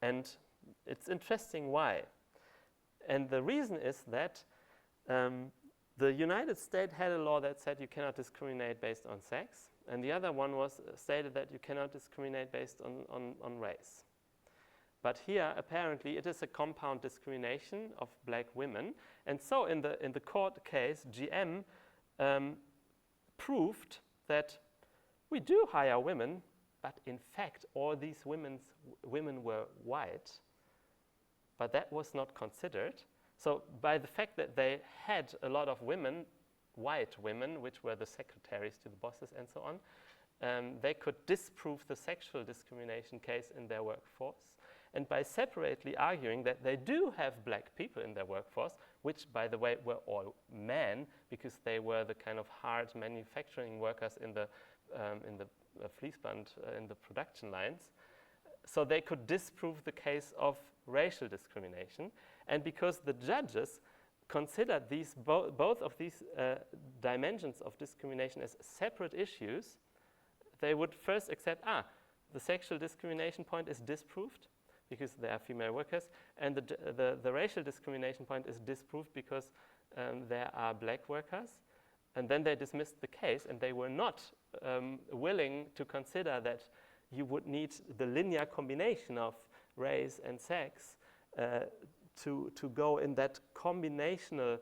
And it's interesting why. And the reason is that the United States had a law that said you cannot discriminate based on sex, and the other one was stated that you cannot discriminate based on race. But here, apparently, it is a compound discrimination of black women, and so in the court case, GM proved that we do hire women, but in fact, all these women were white, but that was not considered. So by the fact that they had a lot of women, white women, which were the secretaries to the bosses and so on, they could disprove the sexual discrimination case in their workforce. And by separately arguing that they do have black people in their workforce, which, by the way, were all men, because they were the kind of hard manufacturing workers in the Fließband, in the production lines, so they could disprove the case of racial discrimination. And because the judges considered these both of these dimensions of discrimination as separate issues, they would first accept, the sexual discrimination point is disproved because they are female workers, and the racial discrimination point is disproved because there are black workers. And then they dismissed the case, and they were not willing to consider that you would need the linear combination of race and sex to go in that combinational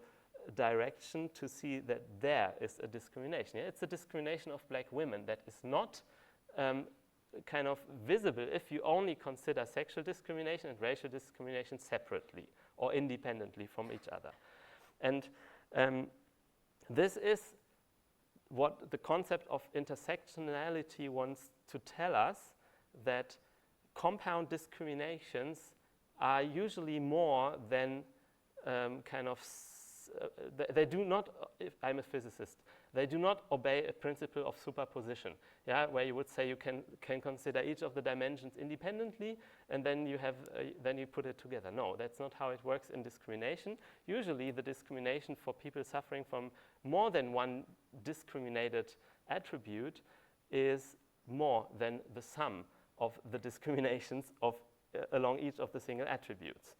direction to see that there is a discrimination. Yeah? It's a discrimination of black women that is not kind of visible if you only consider sexual discrimination and racial discrimination separately or independently from each other. And this is what the concept of intersectionality wants to tell us, that compound discriminations are usually more than they do not, if I'm a physicist, they do not obey a principle of superposition, yeah, where you would say you can consider each of the dimensions independently and then you have then you put it together. No, that's not how it works in discrimination. Usually the discrimination for people suffering from more than one discriminated attribute is more than the sum of the discriminations of along each of the single attributes.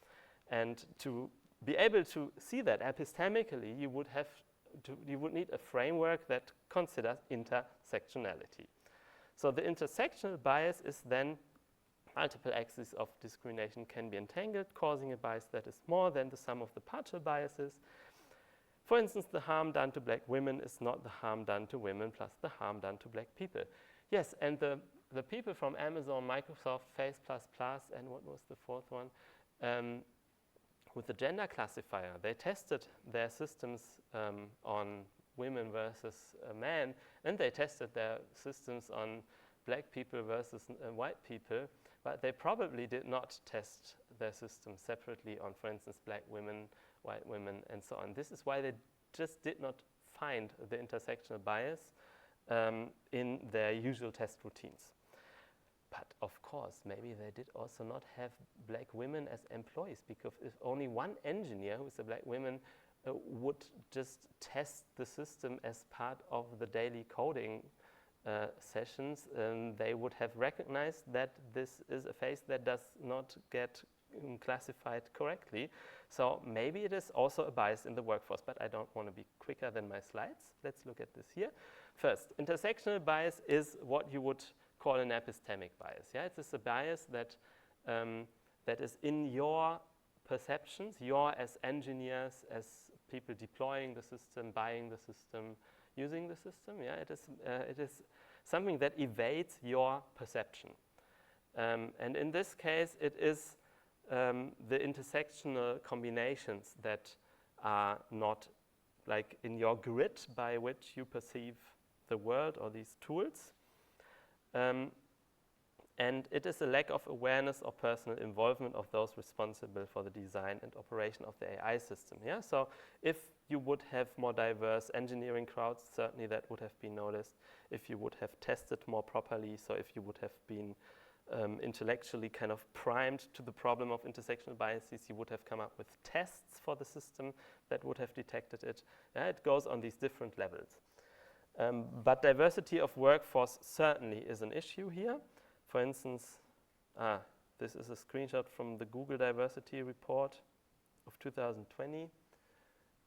And to be able to see that epistemically, you would need a framework that considers intersectionality. So the intersectional bias is then multiple axes of discrimination can be entangled, causing a bias that is more than the sum of the partial biases. For instance, the harm done to black women is not the harm done to women plus the harm done to black people. Yes, and the people from Amazon, Microsoft, Face++, and what was the fourth one? With the gender classifier, they tested their systems on women versus men, and they tested their systems on black people versus white people, but they probably did not test their systems separately on, for instance, black women, white women, and so on. This is why they just did not find the intersectional bias in their usual test routines. But of course, maybe they did also not have black women as employees, because if only one engineer who is a black woman would just test the system as part of the daily coding sessions, they would have recognized that this is a phase that does not get classified correctly. So maybe it is also a bias in the workforce, but I don't want to be quicker than my slides. Let's look at this here. First, intersectional bias is what you would call an epistemic bias. Yeah, it is a bias that that is in your perceptions, your as engineers, as people deploying the system, buying the system, using the system. Yeah, it is something that evades your perception. And in this case, it is the intersectional combinations that are not like in your grid by which you perceive the world or these tools. And it is a lack of awareness or personal involvement of those responsible for the design and operation of the AI system. Yeah? So if you would have more diverse engineering crowds, certainly that would have been noticed. If you would have tested more properly, so if you would have been intellectually kind of primed to the problem of intersectional biases, you would have come up with tests for the system that would have detected it. Yeah, it goes on these different levels. But diversity of workforce certainly is an issue here. For instance, this is a screenshot from the Google Diversity Report of 2020.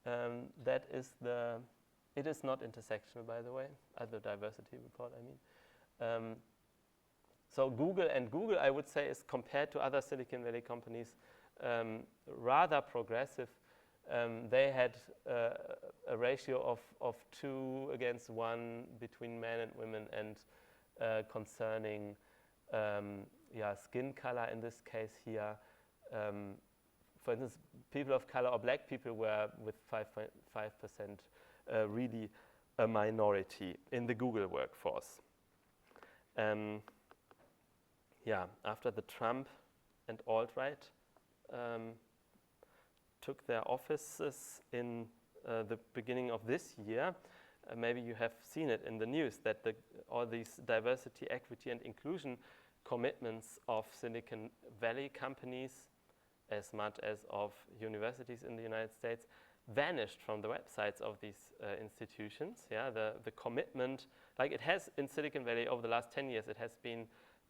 That is it is not intersectional, by the way, the diversity report, I mean. So Google, I would say, is compared to other Silicon Valley companies, rather progressive. They had a ratio of 2 against 1 between men and women, and concerning skin color in this case here. For instance, people of color or black people were with 5.5% really a minority in the Google workforce. After the Trump and alt-right took their offices in the beginning of this year, maybe you have seen it in the news that all these diversity, equity, and inclusion commitments of Silicon Valley companies, as much as of universities in the United States, vanished from the websites of these institutions. Yeah, the commitment, like it has in Silicon Valley over the last 10 years, it has been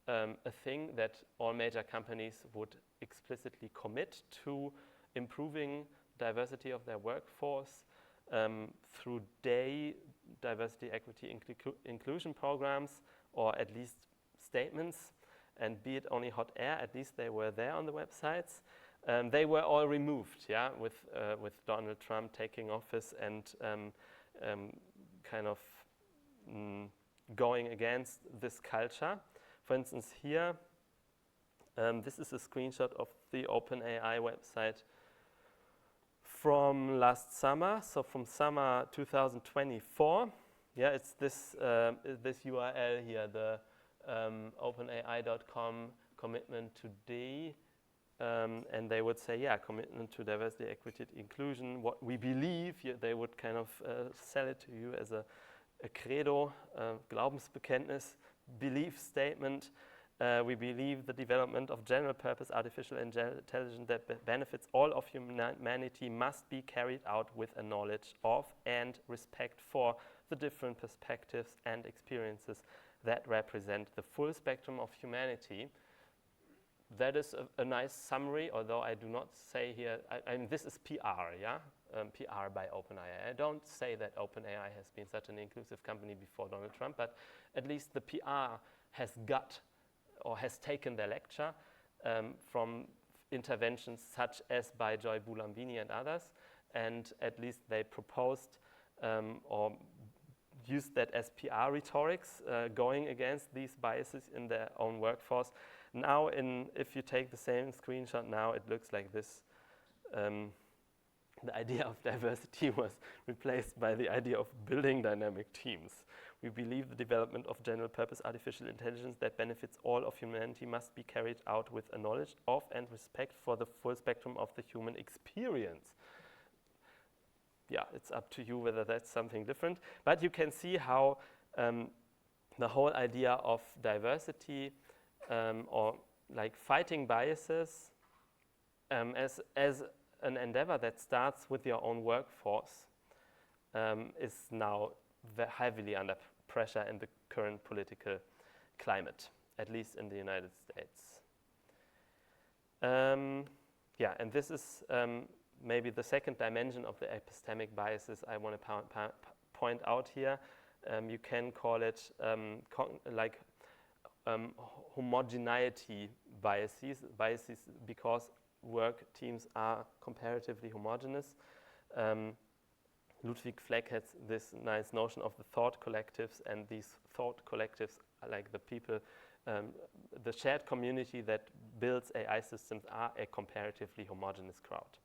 a thing that all major companies would explicitly commit to improving diversity of their workforce through diversity, equity, inclusion programs, or at least statements, and be it only hot air, at least they were there on the websites. They were all removed, yeah, with Donald Trump taking office and kind of going against this culture. For instance, here, this is a screenshot of the OpenAI website from last summer, so from summer 2024. Yeah, it's this URL here, the openai.com commitment today. And they would say, yeah, commitment to diversity, equity, inclusion, what we believe. They would kind of sell it to you as a credo, Glaubensbekenntnis, belief statement. We believe the development of general purpose artificial intelligence that benefits all of humanity must be carried out with a knowledge of and respect for the different perspectives and experiences that represent the full spectrum of humanity. That is a nice summary, although I do not say here, I mean, this is PR, yeah? PR by OpenAI. I don't say that OpenAI has been such an inclusive company before Donald Trump, but at least the PR has got or has taken their lecture from interventions such as by Joy Bulambini and others, and at least they proposed or used that as PR rhetorics, going against these biases in their own workforce. Now, if you take the same screenshot now, it looks like this. The idea of diversity was replaced by the idea of building dynamic teams. We believe the development of general purpose artificial intelligence that benefits all of humanity must be carried out with a knowledge of and respect for the full spectrum of the human experience. Yeah, it's up to you whether that's something different. But you can see how the whole idea of diversity or like fighting biases as an endeavor that starts with your own workforce is now heavily under pressure in the current political climate, at least in the United States. And this is maybe the second dimension of the epistemic biases I want to point out here. You can call it homogeneity biases because work teams are comparatively homogeneous. Ludwig Fleck has this nice notion of the thought collectives, and these thought collectives are like the people, the shared community that builds AI systems are a comparatively homogeneous crowd.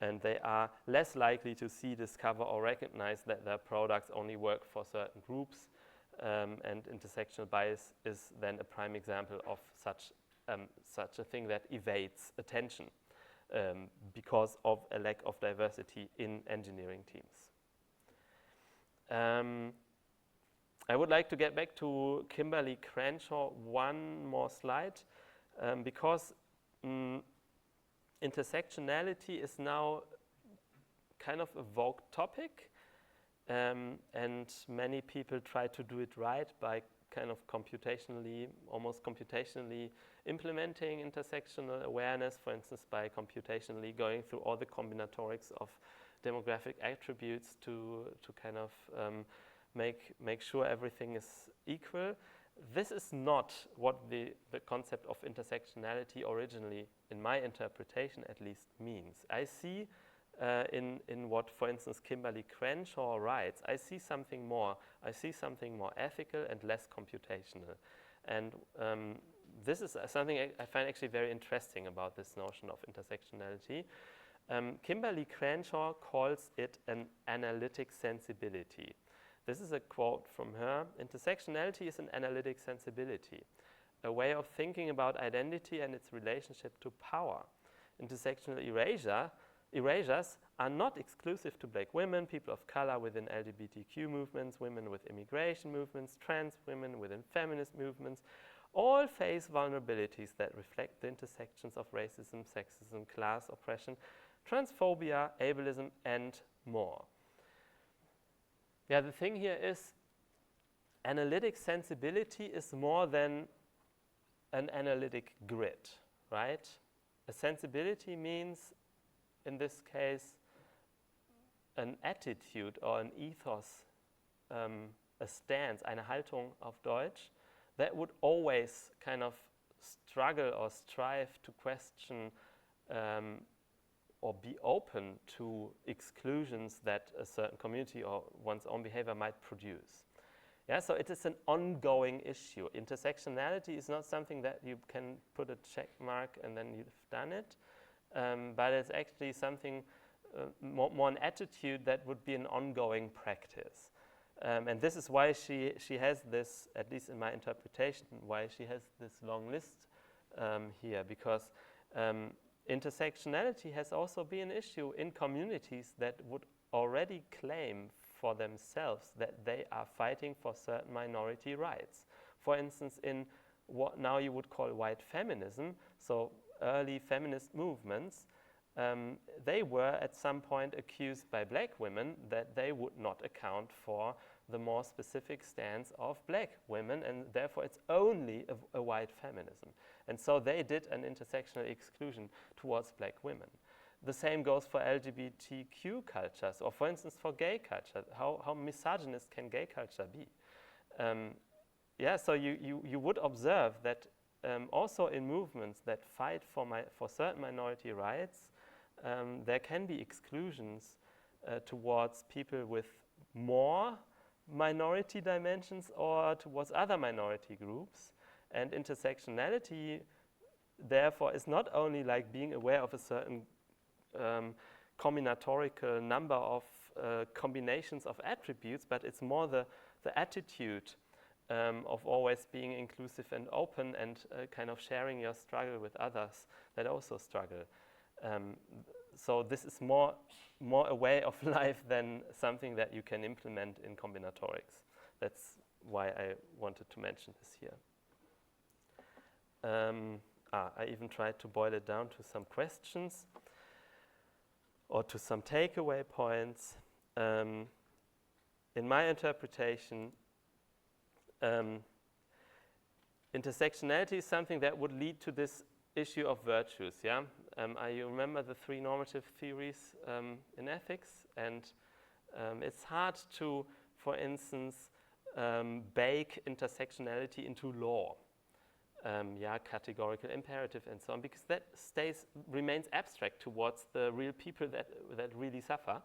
And they are less likely to see, discover, or recognize that their products only work for certain groups. And intersectional bias is then a prime example of such a thing that evades attention because of a lack of diversity in engineering teams. I would like to get back to Kimberly Crenshaw one more slide because intersectionality is now kind of a vogue topic, and many people try to do it right by kind of almost computationally implementing intersectional awareness, for instance, by computationally going through all the combinatorics of demographic attributes to kind of make sure everything is equal. This is not what the concept of intersectionality originally, in my interpretation at least, means. I see in what, for instance, Kimberly Crenshaw writes, I see something more. I see something more ethical and less computational. And this is something I find actually very interesting about this notion of intersectionality. Kimberly Crenshaw calls it an analytic sensibility. This is a quote from her. Intersectionality is an analytic sensibility, a way of thinking about identity and its relationship to power. Intersectional erasures are not exclusive to Black women, people of color within LGBTQ movements, women with immigration movements, trans women within feminist movements. All face vulnerabilities that reflect the intersections of racism, sexism, class oppression, transphobia, ableism, and more. Yeah, the thing here is analytic sensibility is more than an analytic grid, right? A sensibility means, in this case, an attitude or an ethos, a stance, eine Haltung auf Deutsch, that would always kind of struggle or strive to question or be open to exclusions that a certain community or one's own behavior might produce. Yeah, so it is an ongoing issue. Intersectionality is not something that you can put a check mark and then you've done it, but it's actually something more an attitude that would be an ongoing practice. And this is why she has this, at least in my interpretation, why she has this long list here, because intersectionality has also been an issue in communities that would already claim for themselves that they are fighting for certain minority rights. For instance, in what now you would call white feminism, so early feminist movements, they were at some point accused by Black women that they would not account for the more specific stance of Black women, and therefore it's only a white feminism. And so they did an intersectional exclusion towards Black women. The same goes for LGBTQ cultures, or for instance for gay culture. How misogynist can gay culture be? Yeah, so you would observe that also in movements that fight for certain minority rights, there can be exclusions towards people with more minority dimensions or towards other minority groups. And intersectionality, therefore, is not only like being aware of a certain combinatorical number of combinations of attributes, but it's more the attitude of always being inclusive and open and kind of sharing your struggle with others that also struggle. So this is more a way of life than something that you can implement in combinatorics. That's why I wanted to mention this here. I even tried to boil it down to some questions or to some takeaway points. In my interpretation, intersectionality is something that would lead to this issue of virtues. Yeah, you remember the three normative theories in ethics, and it's hard to, for instance, bake intersectionality into law. categorical imperative and so on, because that remains abstract towards the real people that really suffer.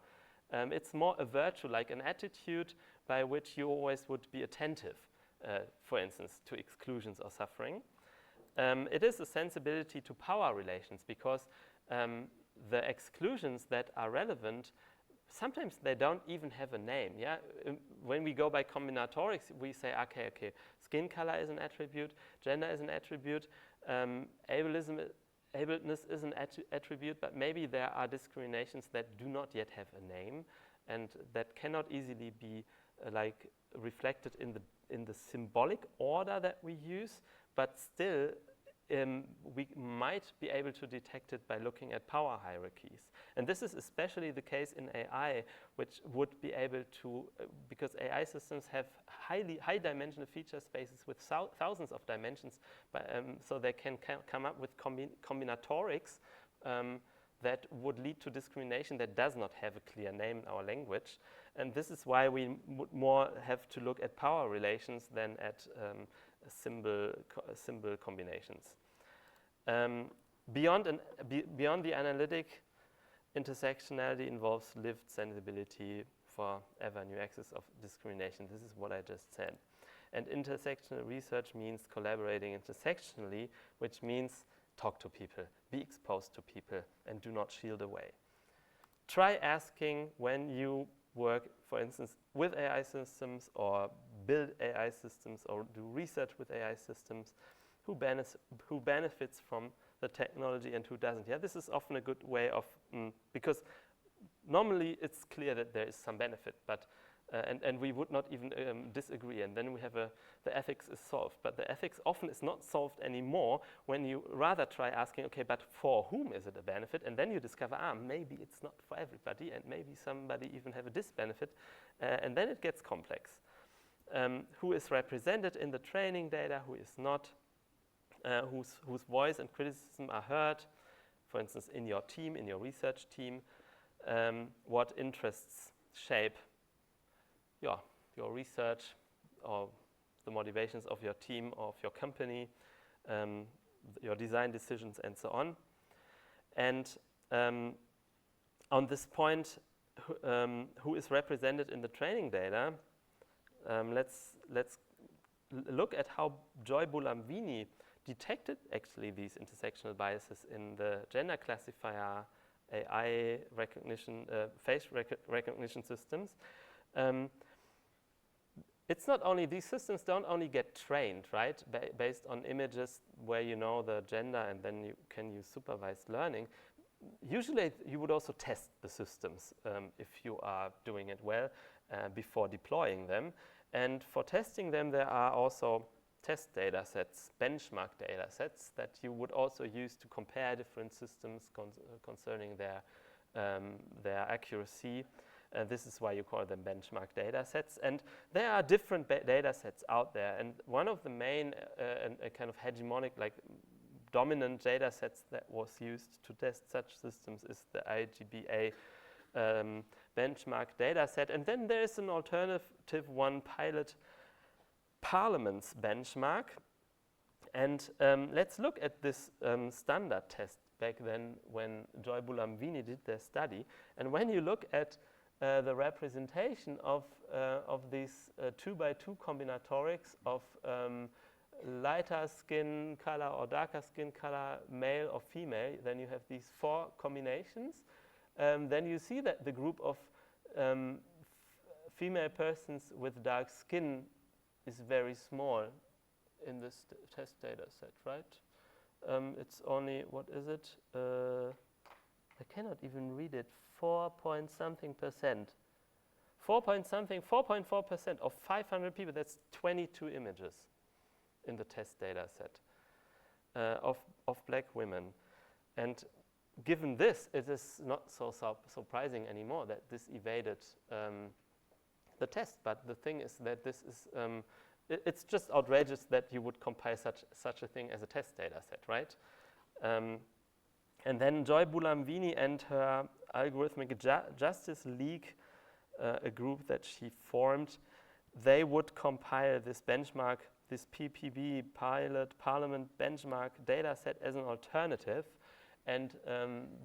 It's more a virtue, like an attitude by which you always would be attentive, for instance, to exclusions or suffering. It is a sensibility to power relations, because the exclusions that are relevant, sometimes they don't even have a name. Yeah, when we go by combinatorics, we say, okay, skin color is an attribute, gender is an attribute, ableism, ableness is an attribute, but maybe there are discriminations that do not yet have a name, and that cannot easily be reflected in the symbolic order that we use, but still we might be able to detect it by looking at power hierarchies. And this is especially the case in AI, which would be able to, because AI systems have high-dimensional feature spaces with thousands of dimensions, so they can come up with combinatorics that would lead to discrimination that does not have a clear name in our language. And this is why we would more have to look at power relations than at symbol combinations. Beyond the analytic, intersectionality involves lived sensibility for ever new axis of discrimination. This is what I just said. And intersectional research means collaborating intersectionally, which means talk to people, be exposed to people, and do not shield away. Try asking, when you work, for instance, with AI systems or build AI systems or do research with AI systems, who benefits from the technology and who doesn't. Yeah, this is often a good way of, because normally it's clear that there is some benefit, but and we would not even disagree, and then we have the ethics is solved. But the ethics often is not solved anymore when you rather try asking, okay, but for whom is it a benefit? And then you discover, maybe it's not for everybody, and maybe somebody even have a disbenefit, and then it gets complex. Who is represented in the training data, who is not, whose voice and criticism are heard, for instance, in your team, in your research team, what interests shape your research or the motivations of your team or of your company, your design decisions, and so on. And on this point, who is represented in the training data, let's look at how Joy Bulamwini detected actually these intersectional biases in the gender classifier AI recognition, face recognition systems. It's not only, these systems don't only get trained, right, based on images where you know the gender and then you can use supervised learning. Usually you would also test the systems if you are doing it well before deploying them. And for testing them, there are also test data sets, benchmark data sets that you would also use to compare different systems concerning their accuracy. This is why you call them benchmark data sets. And there are different data sets out there. And one of the main a kind of hegemonic, like dominant data sets that was used to test such systems is the IGBA benchmark data set. And then there is an alternative one, Pilot Parliaments benchmark. And let's look at this standard test back then when Joy Bulamwini did their study. And when you look at the representation of these 2x2 combinatorics of lighter skin color or darker skin color, male or female, then you have these 4 combinations. Then you see that the group of female persons with dark skin is very small in this test data set, right? It's only, what is it? I cannot even read it, 4.something%. 4.4% of 500 people, that's 22 images in the test data set of black women. And given this, it is not so surprising anymore that this evaded the test. But the thing is that this is, it's just outrageous that you would compile such a thing as a test data set, right? And then Joy Bulamwini and her Algorithmic Justice League, a group that she formed, they would compile this benchmark this PPB pilot parliament benchmark data set as an alternative, and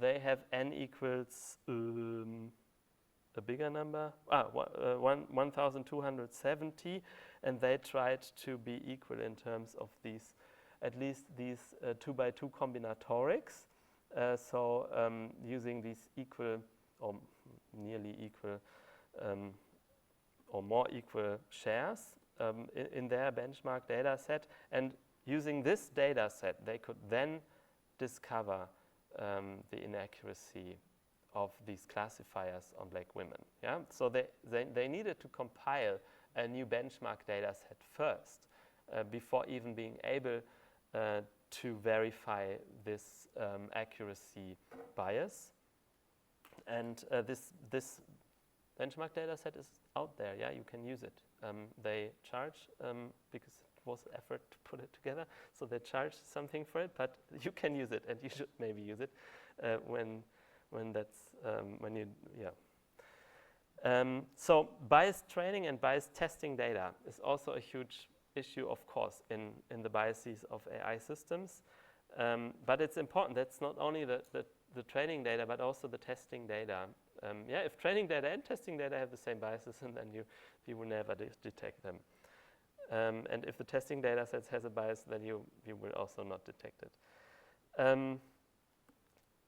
they have n equals a bigger number, 1,270, and they tried to be equal in terms of these, at least these 2x2 combinatorics. Using these equal or nearly equal or more equal shares in their benchmark data set, and using this data set, they could then discover the inaccuracy of these classifiers on black women. Yeah? So they needed to compile a new benchmark data set first before even being able to verify this accuracy bias. And this benchmark data set is out there. Yeah, you can use it. They charge because it was effort to put it together, so they charge something for it. But you can use it, and you should maybe use it when you. So bias training and bias testing data is also a huge issue, of course, in the biases of AI systems. But it's important. That's not only the training data, but also the testing data. If training data and testing data have the same biases, and then you will never detect them. And if the testing data set has a bias, then you will also not detect it.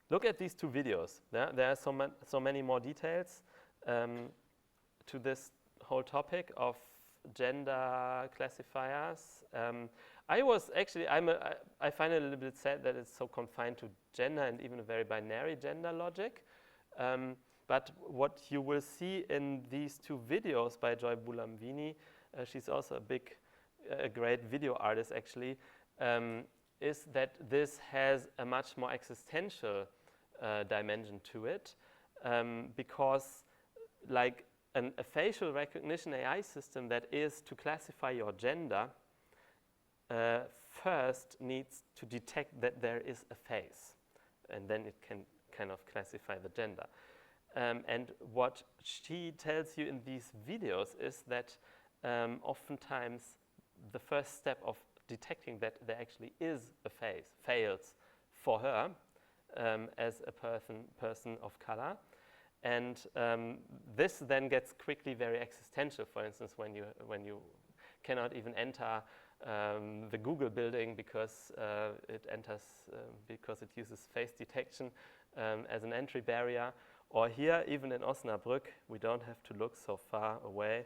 Look at these two videos. There are so many more details to this whole topic of gender classifiers. I find it a little bit sad that it's so confined to gender and even a very binary gender logic. But what you will see in these two videos by Joy Bulamwini, she's also a great video artist actually, is that this has a much more existential dimension to it, because like a facial recognition AI system that is to classify your gender first needs to detect that there is a face, and then it can kind of classify the gender. And what she tells you in these videos is that oftentimes the first step of detecting that there actually is a face fails for her as a person of color. And this then gets quickly very existential. For instance, when you cannot even enter the Google building because it uses face detection as an entry barrier. Or here, even in Osnabrück, we don't have to look so far away.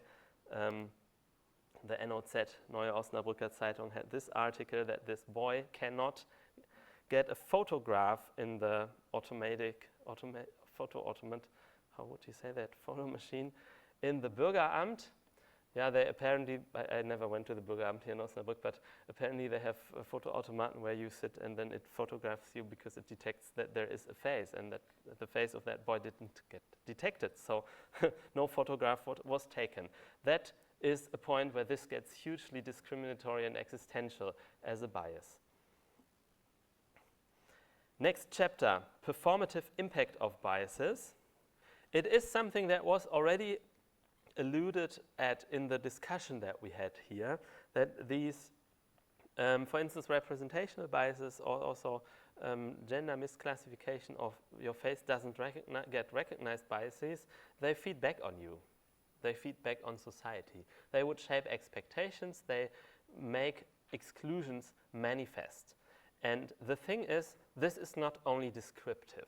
The NOZ, Neue Osnabrücker Zeitung, had this article that this boy cannot get a photograph in the photo machine in the Bürgeramt. Yeah, they apparently, I never went to the Bürgeramt here in Osnabrück, but apparently they have a photoautomaton where you sit and then it photographs you because it detects that there is a face and that the face of that boy didn't get detected. So no photograph was taken. That is a point where this gets hugely discriminatory and existential as a bias. Next chapter, performative impact of biases. It is something that was already alluded at in the discussion that we had here, that these, for instance, representational biases or also gender misclassification of your face doesn't get recognized biases, they feed back on you. They feed back on society. They would shape expectations. They make exclusions manifest. And the thing is, this is not only descriptive.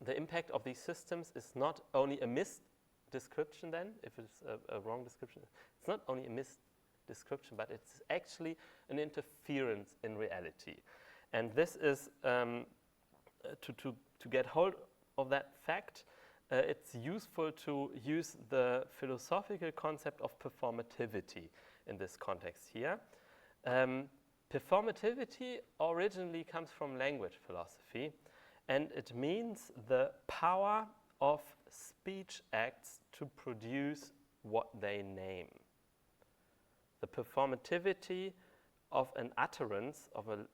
The impact of these systems is not only a misdescription then, if it's a wrong description. It's not only a misdescription, but it's actually an interference in reality. And this is, to get hold of that fact, it's useful to use the philosophical concept of performativity in this context here. Performativity originally comes from language philosophy, and it means the power of speech acts to produce what they name. The performativity of an utterance, of a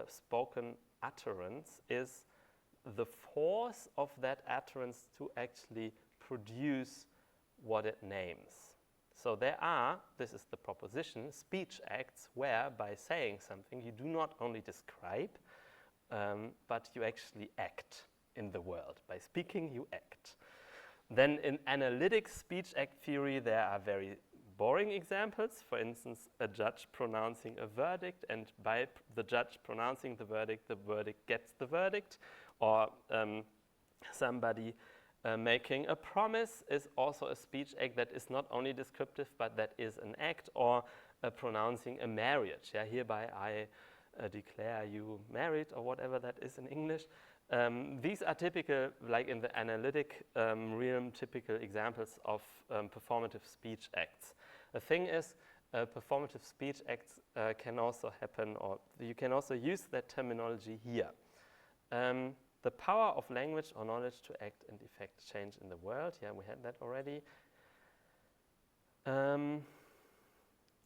spoken utterance, is the force of that utterance to actually produce what it names. So there are, this is the proposition, speech acts where by saying something you do not only describe, but you actually act in the world. By speaking, you act. Then in analytic speech act theory, there are very boring examples. For instance, a judge pronouncing a verdict, and by the judge pronouncing the verdict gets the verdict. Or somebody making a promise is also a speech act that is not only descriptive, but that is an act. Or pronouncing a marriage. Yeah, hereby I declare you married, or whatever that is in English. These are typical, like in the analytic realm, typical examples of performative speech acts. The thing is, performative speech acts can also happen, or you can also use that terminology here. The power of language or knowledge to act and effect change in the world. Yeah, we had that already.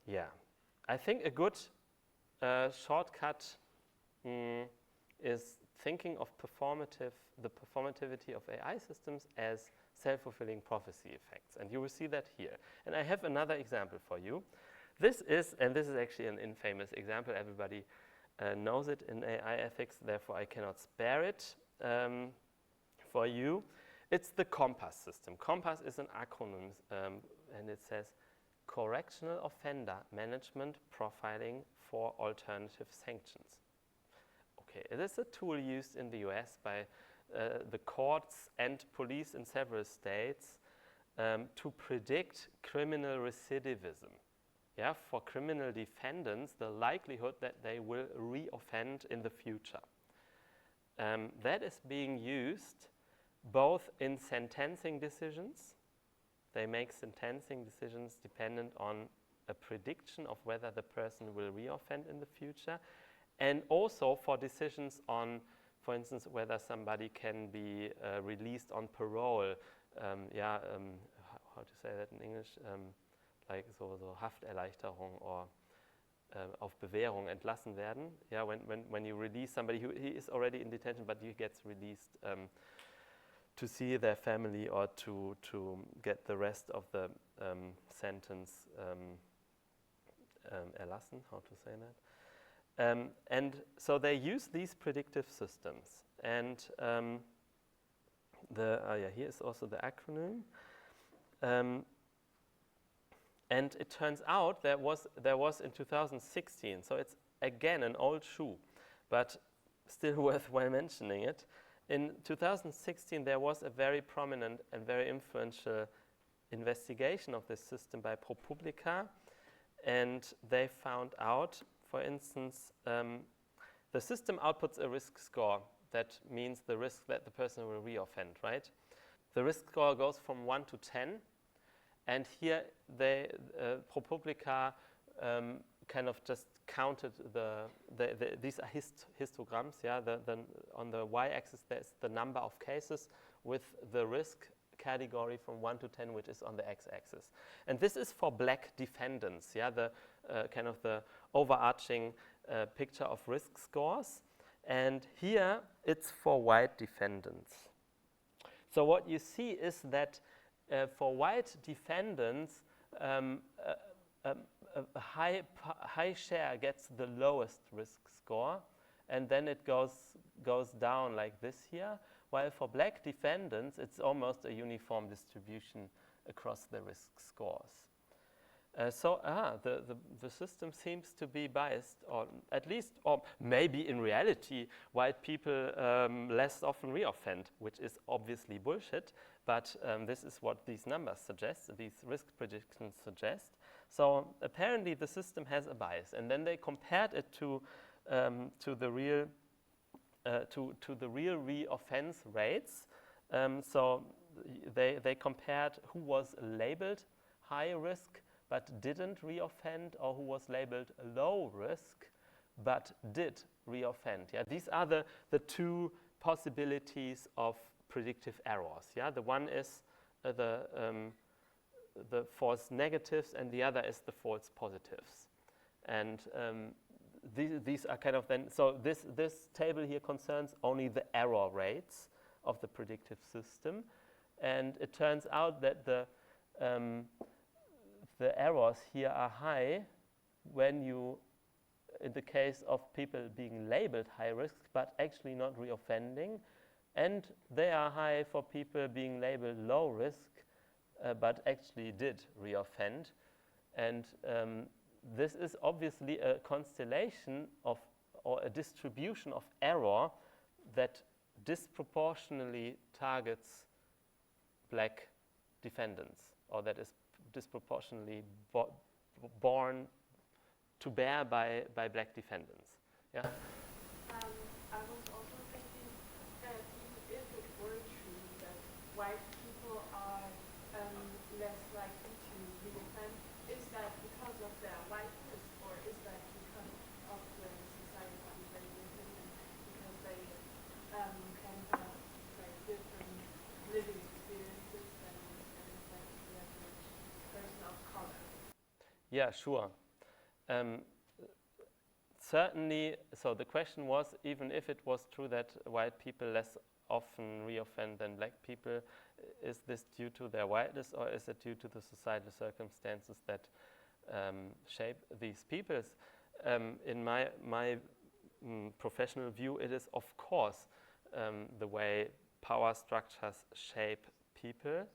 Yeah, I think a good shortcut is thinking of the performativity of AI systems as self-fulfilling prophecy effects. And you will see that here. And I have another example for you. This is actually an infamous example. Everybody knows it in AI ethics, therefore I cannot spare it for you. It's the COMPASS system. COMPASS is an acronym, and it says Correctional Offender Management Profiling for Alternative Sanctions. Okay, it is a tool used in the US by the courts and police in several states to predict criminal recidivism. Yeah, for criminal defendants, the likelihood that they will reoffend in the future. That is being used both in sentencing decisions. They make sentencing decisions dependent on a prediction of whether the person will reoffend in the future, and also for decisions on, for instance, whether somebody can be released on parole. How to say that in English? Like so Hafterleichterung or auf Bewährung entlassen werden. Yeah, when you release somebody who he is already in detention, but he gets released to see their family or to get the rest of the sentence erlassen. How to say that? And so they use these predictive systems. And here is also the acronym. And it turns out there was in 2016, so it's again an old shoe, but still worthwhile mentioning it. In 2016, there was a very prominent and very influential investigation of this system by ProPublica, and they found out, for instance, the system outputs a risk score. That means the risk that the person will reoffend, right? The risk score goes from 1 to 10. And here, ProPublica kind of just counted these are histograms. Yeah, on the y-axis there's the number of cases with the risk category from 1 to 10, which is on the x-axis. And this is for black defendants. Yeah, the kind of the overarching picture of risk scores. And here it's for white defendants. So what you see is that for white defendants, a high share gets the lowest risk score, and then it goes down like this here. While for black defendants, it's almost a uniform distribution across the risk scores. The system seems to be biased, or at least, or maybe in reality, white people less often reoffend, which is obviously bullshit, but this is what these numbers suggest, these risk predictions suggest. So apparently the system has a bias, and then they compared it to the real reoffense rates. So they compared who was labeled high risk but didn't reoffend, or who was labeled low risk but did reoffend. Yeah, these are the two possibilities of predictive errors. Yeah, the one is the false negatives, and the other is the false positives. And these are kind of then. So this table here concerns only the error rates of the predictive system, and it turns out that the the errors here are high when you, in the case of people being labeled high risk but actually not reoffending, and they are high for people being labeled low risk but actually did reoffend. And this is obviously a constellation of, or a distribution of error that disproportionately targets black defendants, or that is disproportionately borne to bear by black defendants. Yeah? I was also thinking that even if it were true that white people are less likely to reoffend, is that because of their whiteness, or is that because of the society they live in, and because they can have like different living experiences than like the average person of color? Yeah, sure. Certainly, so the question was, even if it was true that white people less often reoffend than black people, is this due to their whiteness, or is it due to the societal circumstances that shape these peoples? In my professional view, it is of course the way power structures shape people.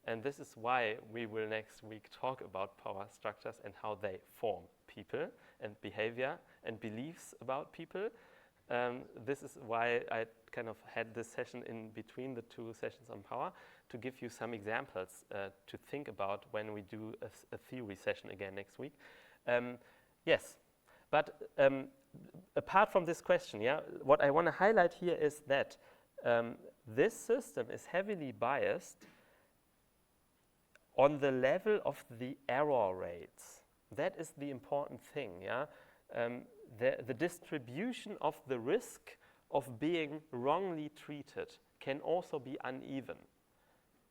And this is why we will next week talk about power structures and how they form people and behavior and beliefs about people. This is why I kind of had this session in between the two sessions on power, to give you some examples to think about when we do a theory session again next week. Yes, but apart from this question, yeah, what I want to highlight here is that this system is heavily biased on the level of the error rates. That is the important thing, yeah? The distribution of the risk of being wrongly treated can also be uneven.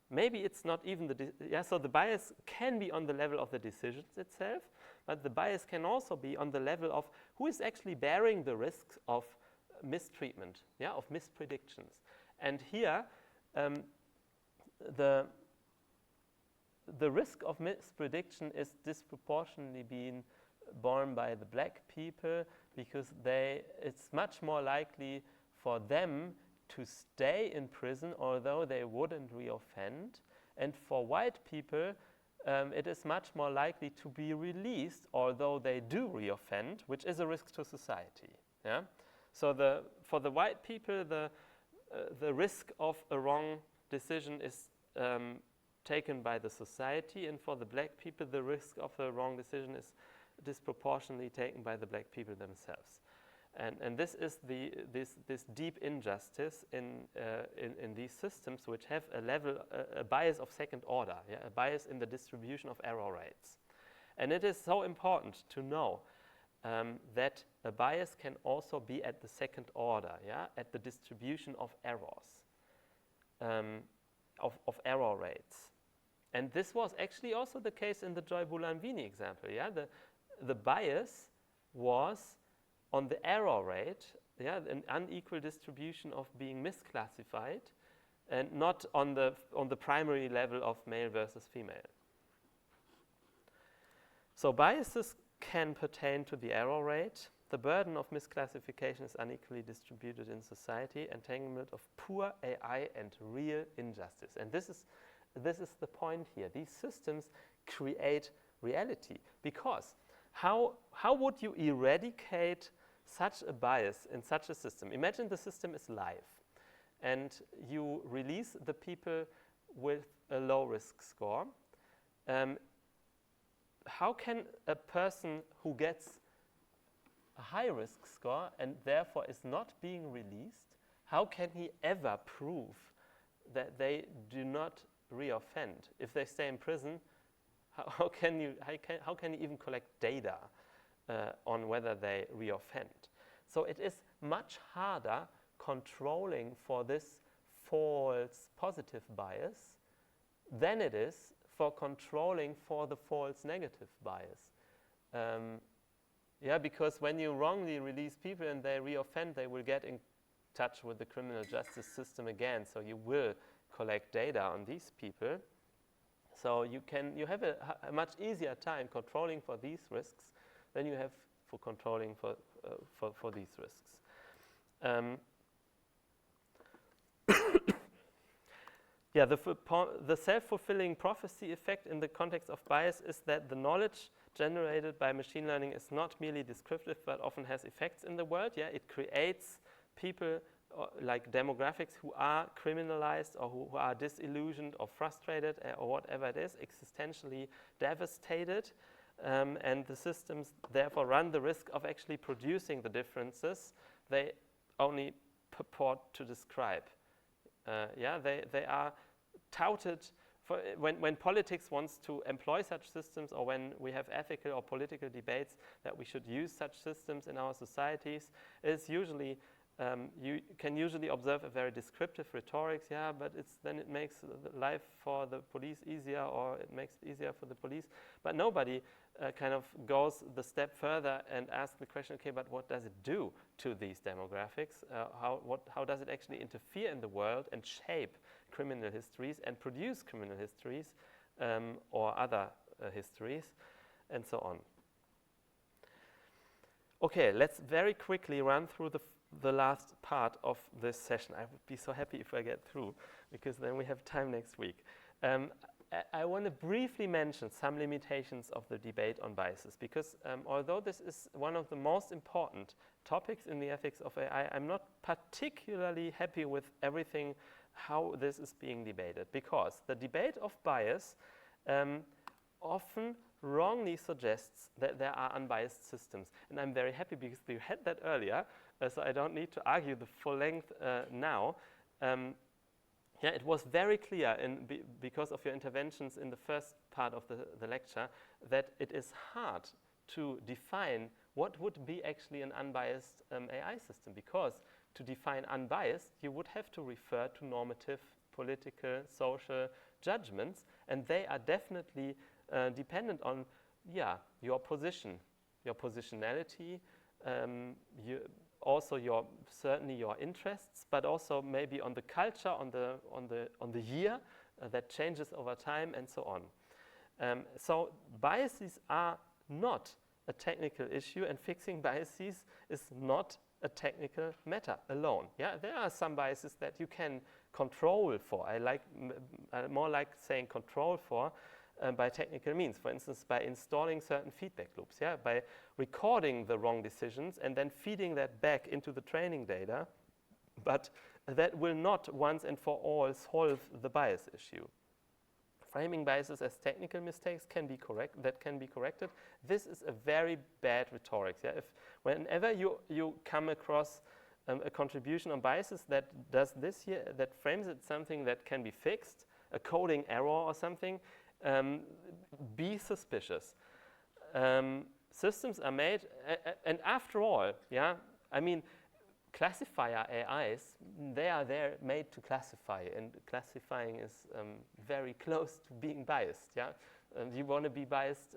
Maybe it's not even so the bias can be on the level of the decisions itself, but the bias can also be on the level of who is actually bearing the risks of mistreatment, yeah, of mispredictions. And here, the risk of misprediction is disproportionately being borne by the black people, because it's much more likely for them to stay in prison although they wouldn't reoffend, and for white people it is much more likely to be released although they do reoffend, which is a risk to society. Yeah? So for the white people, the risk of a wrong decision is taken by the society, and for the black people, the risk of a wrong decision is disproportionately taken by the black people themselves. And this is this deep injustice in these systems, which have a bias of second order, yeah? A bias in the distribution of error rates. And it is so important to know that a bias can also be at the second order, yeah? At the distribution of errors, of error rates. And this was actually also the case in the Joy Buolamwini example. Yeah? The bias was on the error rate, yeah, an unequal distribution of being misclassified, and not on the primary level of male versus female. So biases can pertain to the error rate. The burden of misclassification is unequally distributed in society, entanglement of poor AI and real injustice. And this is the point here. These systems create reality, because how would you eradicate such a bias in such a system? Imagine the system is live and you release the people with a low risk score. How can a person who gets a high risk score and therefore is not being released, how can he ever prove that they do not reoffend? If they stay in prison, how can you even collect data on whether they reoffend? So it is much harder controlling for this false positive bias than it is for controlling for the false negative bias. Yeah, because when you wrongly release people and they reoffend, they will get in touch with the criminal justice system again. So you will collect data on these people. So you have a much easier time controlling for these risks than you have for controlling for these risks. Yeah, the self-fulfilling prophecy effect in the context of bias is that the knowledge generated by machine learning is not merely descriptive, but often has effects in the world. Yeah, it creates people like demographics who are criminalized or who are disillusioned or frustrated or whatever it is, existentially devastated. And the systems therefore run the risk of actually producing the differences they only purport to describe. Yeah, they are touted for when politics wants to employ such systems, or when we have ethical or political debates that we should use such systems in our societies. It's usually you can usually observe a very descriptive rhetorics, yeah, but then it makes life for the police easier, or it makes it easier for the police. But nobody kind of goes the step further and asks the question, okay, but what does it do to these demographics? How does it actually interfere in the world and shape criminal histories and produce criminal histories or other histories, and so on. Okay, let's very quickly run through the last part of this session. I would be so happy if I get through, because then we have time next week. I want to briefly mention some limitations of the debate on biases, because although this is one of the most important topics in the ethics of AI, I'm not particularly happy with everything how this is being debated, because the debate of bias often wrongly suggests that there are unbiased systems. And I'm very happy because you had that earlier, so I don't need to argue the full length now. Yeah, it was very clear because of your interventions in the first part of the lecture that it is hard to define what would be actually an unbiased AI system, because to define unbiased, you would have to refer to normative, political, social judgments, and they are definitely dependent on, yeah, your position, your positionality, certainly your interests, but also maybe on the culture, on the year that changes over time, and so on. So biases are not a technical issue, and fixing biases is not a technical matter alone. Yeah, there are some biases that you can control for. I more like saying control for by technical means. For instance, by installing certain feedback loops. Yeah, by recording the wrong decisions and then feeding that back into the training data. But that will not once and for all solve the bias issue. Framing biases as technical mistakes can be corrected. This is a very bad rhetoric. Yeah? Whenever you come across a contribution on biases that does this here, that frames it something that can be fixed, a coding error or something, be suspicious. Systems are made, and after all, yeah, I mean, classifier AIs, they are there made to classify, and classifying is very close to being biased. Yeah, you want to be biased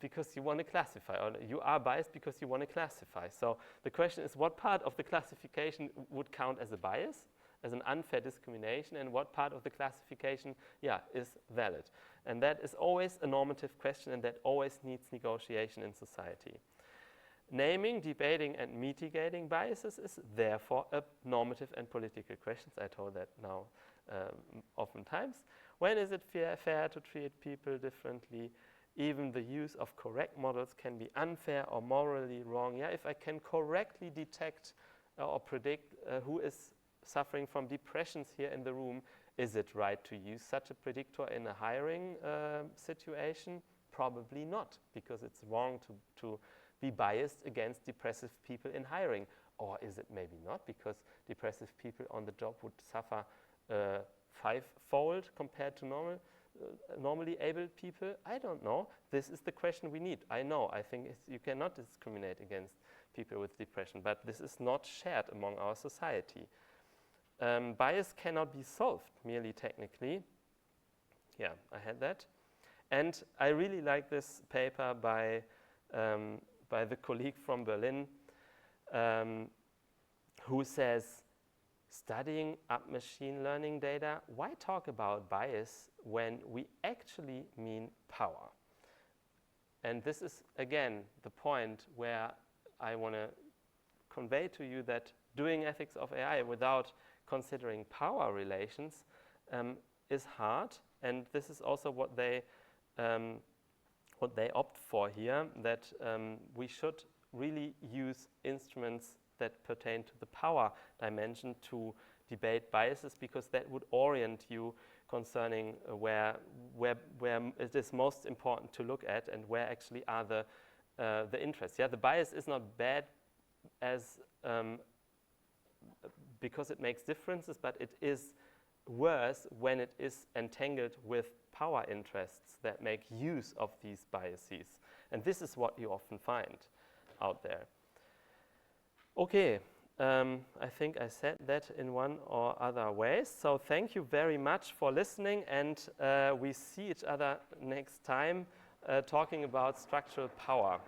because you want to classify, or you are biased because you want to classify. So the question is, what part of the classification would count as a bias, as an unfair discrimination, and what part of the classification, yeah, is valid? And that is always a normative question, and that always needs negotiation in society. Naming, debating, and mitigating biases is therefore a normative and political question. I told that now oftentimes. When is it fair to treat people differently? Even the use of correct models can be unfair or morally wrong. Yeah, if I can correctly detect or predict who is suffering from depressions here in the room, is it right to use such a predictor in a hiring situation? Probably not, because it's wrong to be biased against depressive people in hiring. Or is it maybe not, because depressive people on the job would suffer five-fold compared to normally able people? I don't know. This is the question we need. I think you cannot discriminate against people with depression, but this is not shared among our society. Bias cannot be solved merely technically. Yeah, I had that. And I really like this paper by the colleague from Berlin, who says studying up machine learning data, why talk about bias when we actually mean power? And this is, again, the point where I want to convey to you that doing ethics of AI without considering power relations is hard. And this is also what they opt for here, that we should really use instruments that pertain to the power dimension to debate biases, because that would orient you concerning where it is most important to look at and where actually are the interests. Yeah, the bias is not bad as because it makes differences, but it is worse when it is entangled with power interests that make use of these biases. And this is what you often find out there. Okay, I think I said that in one or other way. So thank you very much for listening, and we see each other next time talking about structural power.